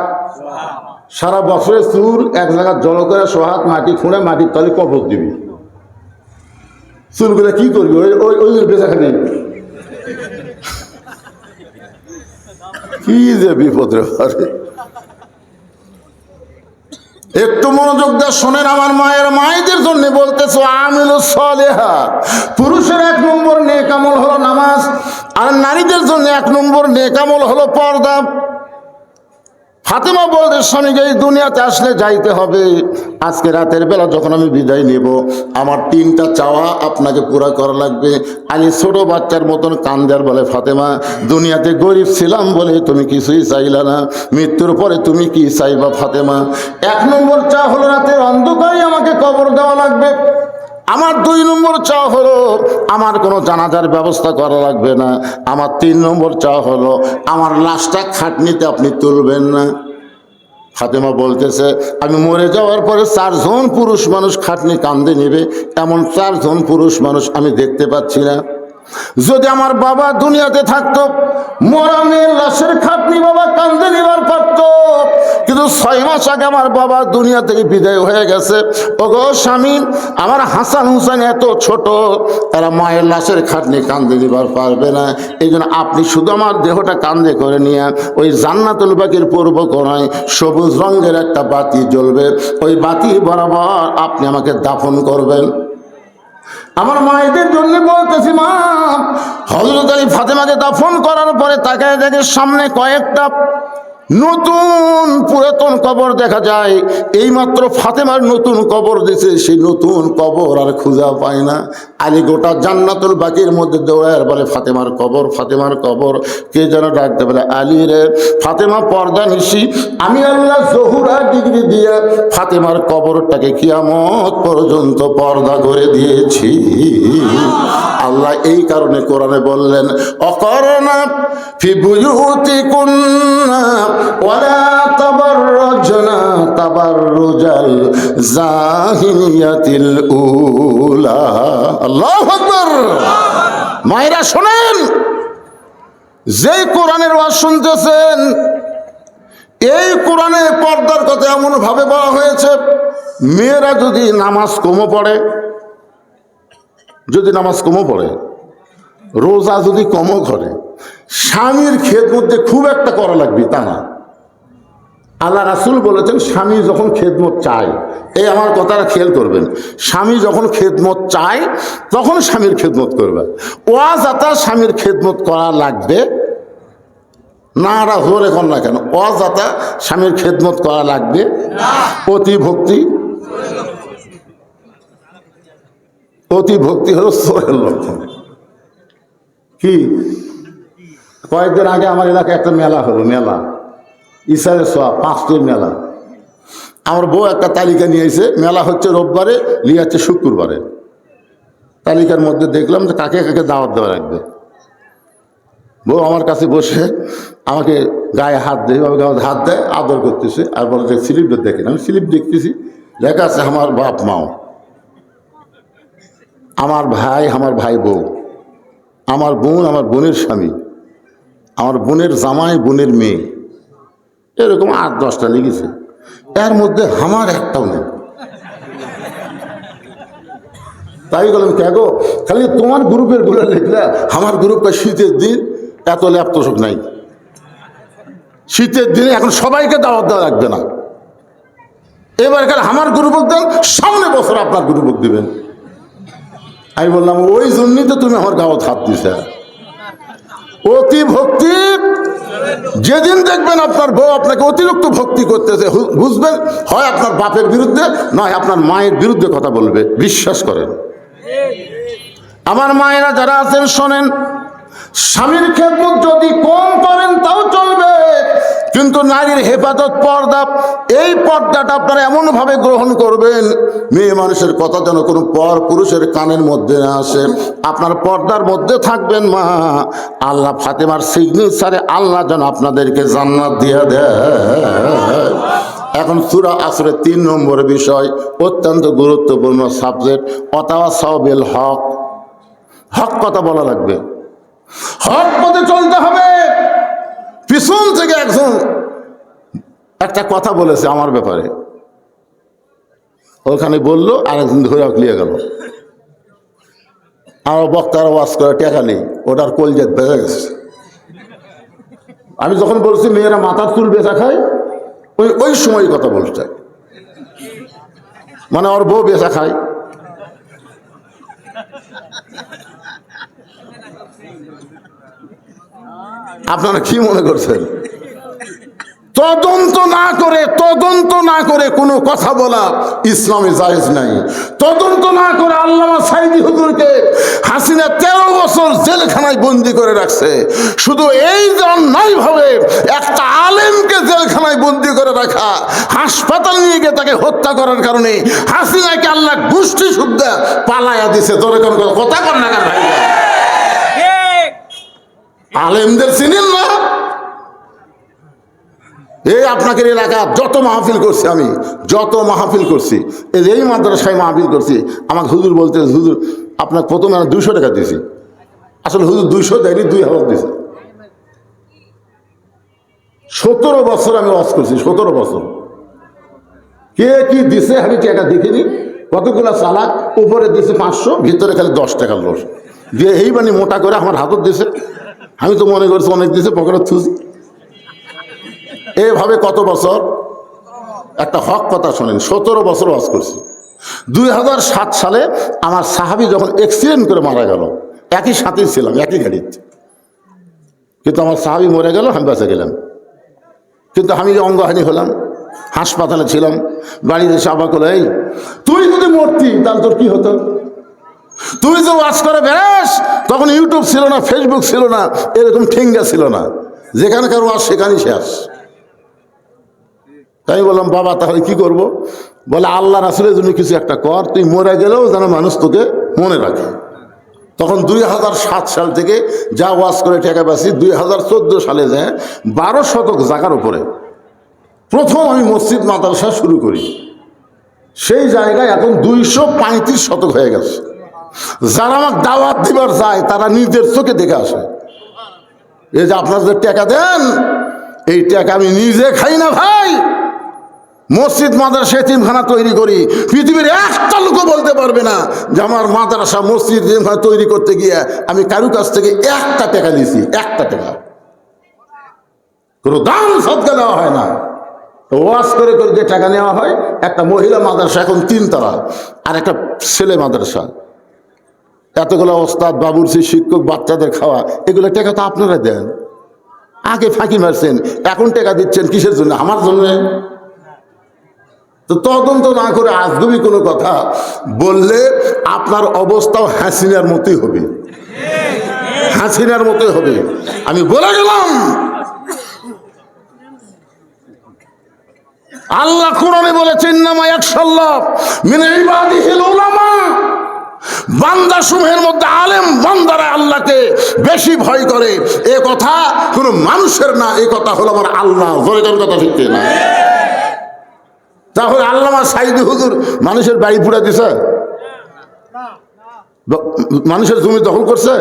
A: সারা বছরের চুল এক জায়গায় জড়ো করে 1.5 হাত মাটি খুঁড়ে মাটির তলে কবর দিবি। চুলগুলো কি করবি? ওই বেচা খাবি। কি যে বিপদ রে। একটু মনোযোগ দিয়ে শোনেন আমার মায়ের মায়েদের জন্য বলতেছো, আমিলুস সালিহাত। পুরুষের 1 নম্বর নেক আমল হলো নামাজ, আর নারীদের জন্য 1 নম্বর নেক আমল হলো পর্দা। ফাতেমা বলতে, স্বামীকে এই দুনিয়াতে আসলে যাইতে হবে। আজকে রাতের বেলা যখন আমি বিদায় নেব, আমার 3টা চাওয়া আপনাকে পুরা করা লাগবে। আলী ছোট বাচ্চার মতন কান্দার বলে, ফাতেমা, দুনিয়াতে গরিব ছিলাম বলে তুমি কিছুই চাইলা না, মৃত্যুর পরে তুমি কি চাইবা? ফাতেমা, 1 নম্বর চা হলো রাতের অন্ধকারে আমাকে কবর দেওয়া লাগবে। আমার 2 নম্বর চাওয়া হলো আমার কোনো জানাজার ব্যবস্থা করা লাগবে না। আমার 3 নম্বর চাওয়া হলো আমার লাশটা খাটনিতে আপনি তুলবেন না। ফাতেমা বলতেছে আমি মরে যাওয়ার পরে 4 জন পুরুষ মানুষ খাটনি কান্দে নেবে, এমন 4 জন পুরুষ মানুষ আমি দেখতে পাচ্ছি না। যদি আমার বাবা দুনিয়াতে থাকতো, মরা মেয়ের লাশের খাটনি বাবা কান্দে নিবার পারতো, কিন্তু 6 মাস আগে আমার বাবা দুনিয়া থেকে বিদায় হয়ে গেছে। ওগো স্বামী, আমার হাসান হুসেন এত ছোট, তারা মায়ের লাশের খাটনি কান্দে নিবার পারবে না। এই জন্য আপনি শুধু আমার দেহটা কান্দে করে নিয়ে ওই জান্নাতুল বাকির পূর্ব কোণায় সবুজ রঙের একটা বাতি জ্বলবে, ওই বাতি বরাবর আপনি আমাকে দাফন করবেন। আমার মায়েদের জন্য বলতেছি, মা, হযরত আলী ফাতেমাকে দাফন করার পরে তাকায় দেখে সামনে কয়েকটা নতুন পুরাতন কবর দেখা যায়। এইমাত্র ফাতেমার নতুন কবর দিছে, সেই নতুন কবর আর খুঁজা পায় না। আলী গোটা জান্নাতুল বাকির মধ্যে দৌড়ায় বলে ফাতেমার কবর, ফাতেমার কবর। কে যেন ডাকতে বলে আলী রে, ফাতেমা পর্দা নিশি, আমি আল্লাহ জহুরা ডিগ্রি দিয়ে ফাতেমার কবরটাকে কিয়ামত পর্যন্ত পর্দা করে দিয়েছি। আল্লাহ এই কারণে কোরআনে বললেন অকরনা ফি বুয়ুতিকুন্না ওয়ালা তাবাররাজনা তাবাররুজাল জাহিলিয়াতিল উলা। আল্লাহু আকবার। মায়েরা শোনেন, যেই কোরআনের ওয়াজ শুনতেছেন, এই কোরআনে পর্দার কথা এমন ভাবে বলা হয়েছে, মেয়েরা যদি নামাজ কমও পড়ে, রোজা যদি কমও করে, স্বামীর খেদমত খুব একটা করা লাগবে তা না। আল্লাহ রাসূল বলেছেন স্বামী যখন খেদমত চায়, এই আমার কথাটা খেয়াল করবেন, স্বামী যখন খেদমত চায় তখন স্বামীর খেদমত করবে। ওয়াজাতা স্বামীর খেদমত করা লাগবে না, ওরা জোর এখন না কেন, অজাতা স্বামীর খেদমত করা লাগবে। অতি ভক্তি হলো চোরের লক্ষণ। কি কয়েকদিন আগে আমার এলাকায় একটা মেলা হলো, মেলা ইসারের সোয়া 5টির মেলা। আমার বউ একটা তালিকা নিয়েছে, মেলা হচ্ছে রোববারে, লিয়ে যাচ্ছে শুক্রবারে। তালিকার মধ্যে দেখলাম যে কাকে কাকে দাওয়াত দেওয়া রাখবে। বউ আমার কাছে বসে আমাকে গায়ে হাত দেয়, হাত দেয়, আদর করতেছে, আর বলে যে স্লিপটা দেখেন। আমি স্লিপ দেখতেছি, লেখা আছে আমার বাপ মাও, আমার ভাই বউ, আমার বোন, আমার বোনের স্বামী, আমার বোনের জামাই, বোনের মেয়ে, এরকম 8-10টা লিখেছে। এর মধ্যে আমার একটাও নেই। তাই বললাম কে গো, খালি তোমার গ্রুপের গুলো লিখলে, আমার গ্রুপটা শীতের দিন এত ল্যাপটপ নাই। শীতের দিনে এখন সবাইকে দাওয়াত দেওয়া লাগবে না, এবার আমার গ্রুপক দেন, সামনে বছর আপনার গ্রুপক দিবেন। আমি বললাম ওই জন্যই তো তুমি আমার গাওয়াত হাত দিছে। অতি ভক্তি, যেদিন দেখবেন আপনার বউ আপনাকে অতিরিক্ত ভক্তি করতেছে, বুঝবেন হয় আপনার বাপের বিরুদ্ধে, নয় আপনার মায়ের বিরুদ্ধে কথা বলবে। বিশ্বাস করেন আমার মায়েরা যারা আছেন শোনেন, স্বামীর খেদমত যদি কম করেন তাও চলবে, কিন্তু নারীর হেফাজত পর্দা, এই পর্দাটা আপনারা এমনভাবে গ্রহণ করবেন, মেয়ে মানুষের কথা যেন কোনো পর পুরুষের কানের মধ্যে না আসে। আপনার পর্দার মধ্যে থাকবেন মা, আল্লাহ ফাতেমার সিগনেচারে আল্লাহ যেন আপনাদেরকে জান্নাত দিয়ে দেয়। এখন সূরা আসরের 3 নম্বর বিষয়, অত্যন্ত গুরুত্বপূর্ণ সাবজেক্ট, ওয়াতাওয়াসাউ বিল হক। হক কথা বলা লাগবে, হক পথে চলতে হবে। পিছন থেকে একজন একটা কথা বলেছে আমার ব্যাপারে, ওখানে বললো, আরেকজন ধরে লিয়ে গেল। আমার বক্তার ওয়াজ করে টেকা নেই, ওটার কলজেত বেঁচে গেছে। আমি যখন বলছি মেয়েরা মাথার চুল বেচা খায়, ওই সময় কথা বলছে, মানে ওর বউ বেচা খায়। আপনারা কি মনে করছেন? তদন্ত না করে কোনো কথা বলা ইসলামে জায়েজ নাই। তদন্ত না করে আল্লামা সাঈদী হুজুরকে হাসিনা 13 বছর জেলখানায় বন্দি করে রাখছে। শুধু এই যে অন্যায়ভাবে একটা আলেমকে জেলখানায় বন্দি করে রাখা, হাসপাতাল নিয়ে গিয়ে তাকে হত্যা করার কারণে হাসিনাকে আল্লাহ গোষ্ঠী শুদ্ধ পালায়া দিছে। ধরে কোন কথা কর না কেন ভাই? আলেমদের চিনেন না? এই আপনাকে এলাকা যত মাহফিল করছি, আমি যত মাহফিল করছি, এই মাদ্রাসায় মাহফিল করছি, আমাকে হুজুর বলতে, হুজুর আপনার প্রথমে 200 টাকা দিয়েছি। আসলে হুজুর 200 দেয়নি, 2000 দিয়েছে। 17 বছর আমি ওয়াজ করছি, 17 বছর। কে কি দিছে আমি টাকা দেখিনি। কতগুলা চালাক, উপরে দিছে 500, ভিতরে খালি 10 টাকার লোস দিয়ে এই বানি মোটা করে আমার হাতত দিছে। আমি তো মনে করছি অনেক দিছে, পকেটে থুছি। এভাবে কত বছর? একটা হক কথা শোনেন, 17 বছর ওয়াজ করছি। 2007 সালে আমার সাহাবী যখন অ্যাক্সিডেন্ট করে মারা গেল, একই সাথেই ছিলাম, একই গাড়িতে, কিন্তু আমার সাহাবী মরে গেল, আমি বেঁচে গেলাম। কিন্তু আমি যে অঙ্গহানি হলাম, হাসপাতালে ছিলাম, বাড়িতে এসে আবার বলে, এই তুই যদি মরতি তাহলে তোর কি হতো? তুই যে ওয়াজ করে বেড়াস, তখন ইউটিউব ছিল না, ফেসবুক ছিল না, এরকম ঠেঙ্গা ছিল না, যেখানকার ওয়াজ সেখানেই শেষ। তাই বললাম, বাবা তাহলে কি করব? বলে, আল্লাহ রাসূলের জন্য কিছু একটা কর, তুই মরে গেলেও যেন মানুষ তোকে মনে রাখে। তখন 2007 সাল থেকে যা ওয়াজ করে টাকা পাচ্ছি, 2014 সালে যায় 12 শতক জায়গার উপরে প্রথম আমি মসজিদ মাদ্রাসা শুরু করি। সেই জায়গায় এখন 235 শতক হয়ে গেছে। যারা আমার দাওয়াত দিবার যায় তারা নিজের চোখে দেখে আসে। এই যে আপনারা যে টাকা দেন, এই টাকা আমি নিজে খাই না ভাই। মসজিদ মাদ্রাসা এতিমখানা তৈরি করি, পৃথিবীর একটা লোকও বলতে পারবে না যে আমার মাদ্রাসা মসজিদ এতিমখানা তৈরি করতে গিয়ে আমি কারু কাছ থেকে 1 টাকা দিয়েছি। 1 টাকা কোনো দান সদকা দেওয়া হয় না। ওয়াজ করে করে যে টাকা নেওয়া হয়, একটা মহিলা মাদ্রাসা এখন 3 তলা, আর একটা ছেলে মাদ্রাসা, এতগুলো ওস্তাদ, বাবুর্চি, শিক্ষক, বাচ্চাদের খাওয়া, এগুলো টাকা তো আপনারা দেন। আগে ফাঁকি মারছেন, এখন টাকা দিচ্ছেন কিসের জন্য? আমার জন্য। তো তদন্ত না করে আজগুবি কোনো কথা বললে আপনার অবস্থাও হাসিনার মতোই হবে, হাসিনার মতোই হবে। আমি বলে গেলাম, আল্লাহ কোরআনে বলেছেন, ইন্নামা ইয়াখশাল্লাহ মিন ইবাদিহিল উলামা, বান্দা সমূহের মধ্যে আলেম বান্দারা আল্লাহকে বেশি ভয় করে। এ কথা কোনো মানুষের না, এ কথা হলো আমার আল্লাহ। জোরে জোরে কথা ঠিক না? তাহলে আল্লামা সাঈদী হুজুর মানুষের বাড়ি পুড়া দিছে, মানুষের জমি দখল করছে,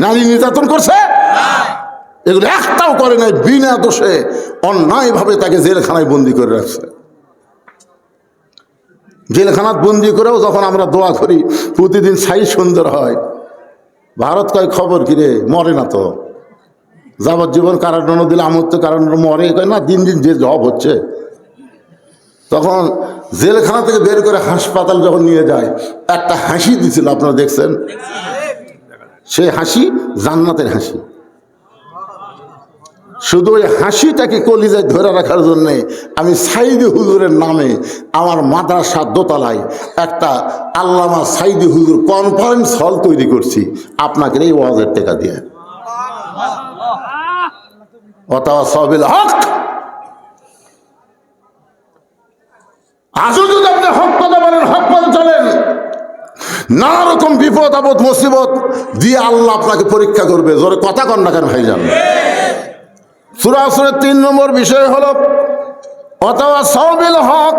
A: নারী নির্যাতন করছে, এগুলো একটাও করে নাই। বিনা দোষে অন্যায়ভাবে তাকে জেলখানায় বন্দি করে রাখছে। জেলখানাত বন্দি করেও যখন আমরা দোয়া করি প্রতিদিন ছাই সুন্দর হয়, ভারত কয় খবর কিরে, মরে না তো, যাবজ্জীবন কারাদণ্ড দিলে আমর তো কারণ মরে, কয় না, দিন দিন যে জব হচ্ছে। তখন জেলখানা থেকে বের করে হাসপাতাল যখন নিয়ে যায়, একটা হাসি দিছিল, আপনারা দেখছেন? সেই হাসি জান্নাতের হাসি। শুধু ওই হাসিটাকে কলিজায় ধরে রাখার জন্যে আমি সাঈদী হুজুরের নামে আমার মাদ্রাসার দোতলায় একটা আল্লামা সাঈদী হুজুর কনফারেন্স হল তৈরি করছি, আপনাকে এই ওয়াজের টাকা দিয়ে। ওয়াতাওয়াসাউ বিল হক। আজও যদি আপনি হক কথা বলেন, হক পথে চলেন, নানা রকম বিপদ আপদ মুসিবত দিয়ে আল্লাহ আপনাকে পরীক্ষা করবে। জোরে কথা কন না কেন ভাইজান? সূরা আসরের 3 নম্বর বিষয় হলো ওয়াতাওয়াসাউ বিল হক।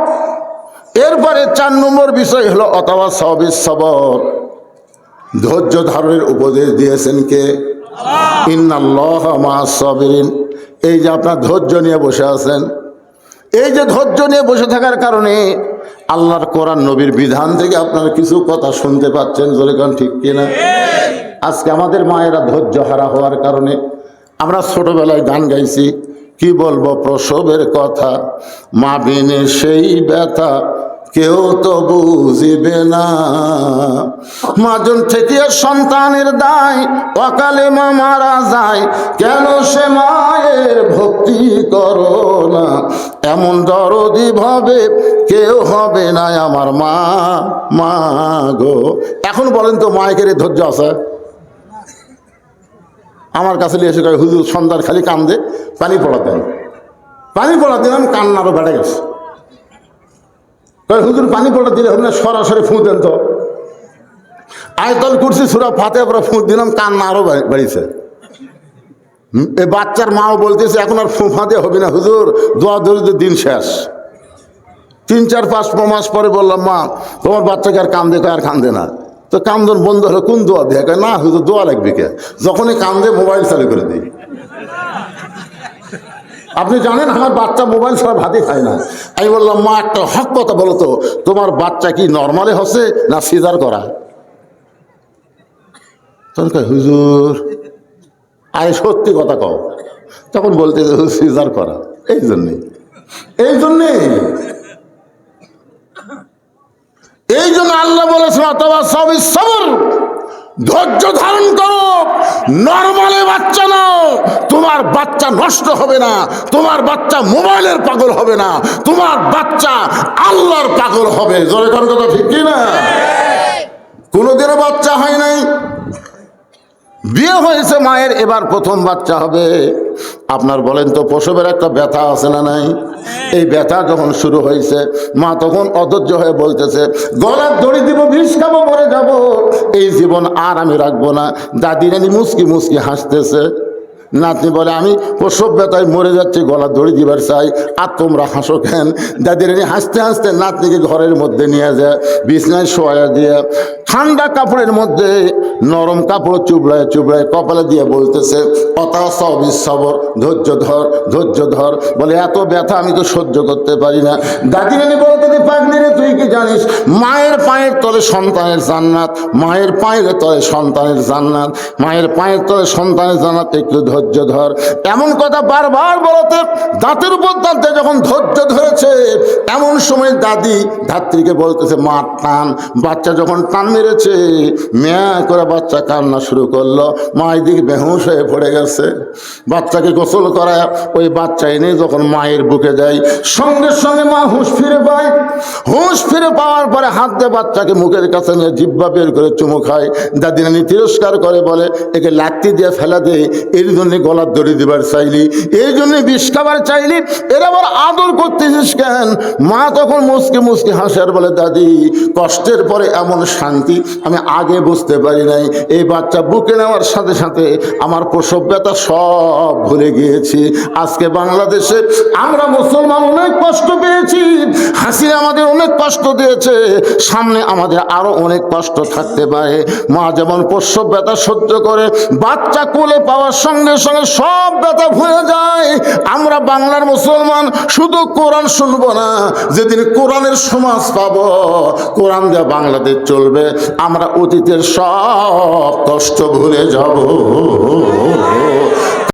A: এরপরে 4 নম্বর বিষয় হলো ওয়াতাওয়াসাউ বিস সবর। ধৈর্য ধারণের উপদেশ দিয়েছেন কে? ইন্নাল্লাহা মা'আস সাবিরিন। এই যে আপনার ধৈর্য নিয়ে বসে আছেন, এই যে ধৈর্য নিয়ে বসে থাকার কারণে আল্লাহর কোরআন নবীর বিধান থেকে আপনারা কিছু কথা শুনতে পাচ্ছেন। জোরে কোন ঠিক কিনা? আজকে আমাদের মায়েরা ধৈর্য হারা হওয়ার কারণে, আমরা ছোটবেলায় গান গাইছি, কি বলবো প্রসবের কথা, মা বিনে সেই ব্যথা কেউ তো বুঝিবে না, মাজন থেকে সন্তানের দায় অকালে মা মারা যায়, কেন সে মায়ের ভক্তি ক্ষতি করো না, এমন দরদি ভাবে কেউ হবে না আমার মা, মা গো। এখন বলেন তো মায়ের এই ধৈর্য আছে? আমার কাছে এসে কয় হুজুর সন্ধ্যার খালি কান্দে, পানি পড়াতেন, পানি পড়া দিলাম, কান্নারও বেড়ে গেছে। কয় হুজুর পানি পড়া দিলে হবে না, সরাসরি ফুঁ দেন তো। আয়াতুল কুরসি সূরা ফাতিহা পড়া ফুঁ দিলাম, কান্না আরো বেড়েছে। এই বাচ্চার মাও বলতেছে এখন আর ফুঁ ফাঁদে হবে না হুজুর, দোয়া দরিদ্র দিন শেষ। 3-4-5 মাস পরে বললাম মা তোমার বাচ্চাকে আর কান্দে, আর কান্দে না। তো কান্দন বন্ধ হলো, কোন দোয়া দিয়ে? না হুজুর দোয়া লাগবে কে? যখনই কান্দে মোবাইল চালু করে দিই। আপনি জানেন আমার বাচ্চা মোবাইল ছাড়া ভাতই খায় না। আমি বললাম মা একটা হক কথা বলো তো, তোমার বাচ্চা কি নর্মালে হচ্ছে না সিজার করা? তখন কয় হুজুর আরে সত্যি কথা কও। তখন বলতে সিজার করা। এই জন্যে আল্লাহ বলেছেন অথবা সবই সবর, ধৈর্য ধারণ করো, নরমালে বাচ্চা নাও, তোমার বাচ্চা নষ্ট হবে না, তোমার বাচ্চা মোবাইলের পাগল হবে না, তোমার বাচ্চা আল্লাহর পাগল হবে। জোরে কোন কথা ঠিক কি না? কোনোদিনও বাচ্চা হয় নাই, বিয়ে হয়েছে মায়ের, এবার প্রথম বাচ্চা হবে। আপনার বলেন তো প্রসবের একটা ব্যথা আছে না নাই? এই ব্যথা যখন শুরু হয়েছে মা তখন অধৈর্য হয়ে বলতেছে গলার দড়ি দিব, বিষ খাবো, মরে যাব, এই জীবন আর আমি রাখবো না। দাদি রানী মুসকি মুসকি হাসতেছে। নাতনি বলে আমি প্রসব ব্যথায় মরে যাচ্ছি, গলা দড়ি দিবার চাই, আর তোমরা হাসো কেন? দাদি রানী হাসতে হাসতে নাতনিকে ঘরের মধ্যে নিয়ে যায়, বিছনায় শোয়া দিয়ে ঠান্ডা কাপড়ের মধ্যে নরম কাপড় চুবড়ায় চুবড়ায় কপালে দিয়ে বলতেছে কথা সবই সবর, ধৈর্য ধর, ধৈর্য ধর। বলে এত ব্যথা আমি তো সহ্য করতে পারি না। দাদি রানী বলতে পাগলি রে তুই কি জানিস মায়ের পায়ের তলে সন্তানের জান্নাত, মায়ের পায়ের তলে সন্তানের জান্নাত, মায়ের পায়ের তলে সন্তানের জান্নাত, একটু ধৈর্য ধর। এমন কথা বারবার বলতে দাঁতের উপর দাঁতে যখন ধৈর্য ধরেছে এমন সময় দাদি ধাত্রীকে বলতেছে মা টান। বাচ্চা যখন টান মেরেছে মেয়া করে বাচ্চা কান্না শুরু করলো, মা এদিকে বেহুশ হয়ে পড়ে গেছে। বাচ্চাকে গোসল করায় ওই বাচ্চা এনে যখন মায়ের বুকে যায় সঙ্গে সঙ্গে মা হুঁশ ফিরে পায়। হুঁশ ফিরে পাওয়ার পরে হাত দিয়ে বাচ্চাকে মুখের কাছে নিয়ে জিহ্বা বের করে চুমু খায়। দাদি নানি তিরস্কার করে বলে একে লাত্তি দিয়ে ফেলা দে, এর জন্য গলার দড়ি দিবার চাইলি, এই জন্য বিষ খাবার চাইলি, এর আবার আদর করতেছিস কেন? মা তখন মুসকে মুসকে হাসে আর বলে দাদি কষ্টের পরে এমন শান্তি আমি আগে বুঝতে পারি নাই। এই বাচ্চা বুকে নেওয়ার সাথে সাথে আমার প্রসব ব্যথা সব ভুলে গিয়েছি। আজকে বাংলাদেশে আমরা মুসলমান অনেক কষ্ট পেয়েছি, হাসিনা আমাদের অনেক কষ্ট দিয়েছে, সামনে আমাদের আরো অনেক কষ্ট থাকতে পারে। মা যেমন প্রসব ব্যথা সহ্য করে বাচ্চা কোলে পাওয়ার সঙ্গে সঙ্গে সব ব্যথা ভুলে যায়, আমরা বাংলার মুসলমান শুধু কোরআন শুনবো না, যেদিন কোরআনের সমাজ পাবো, কোরআন দিয়ে বাংলাদেশ চলবে, আমরা অতীতের সব কষ্ট ভুলে যাব।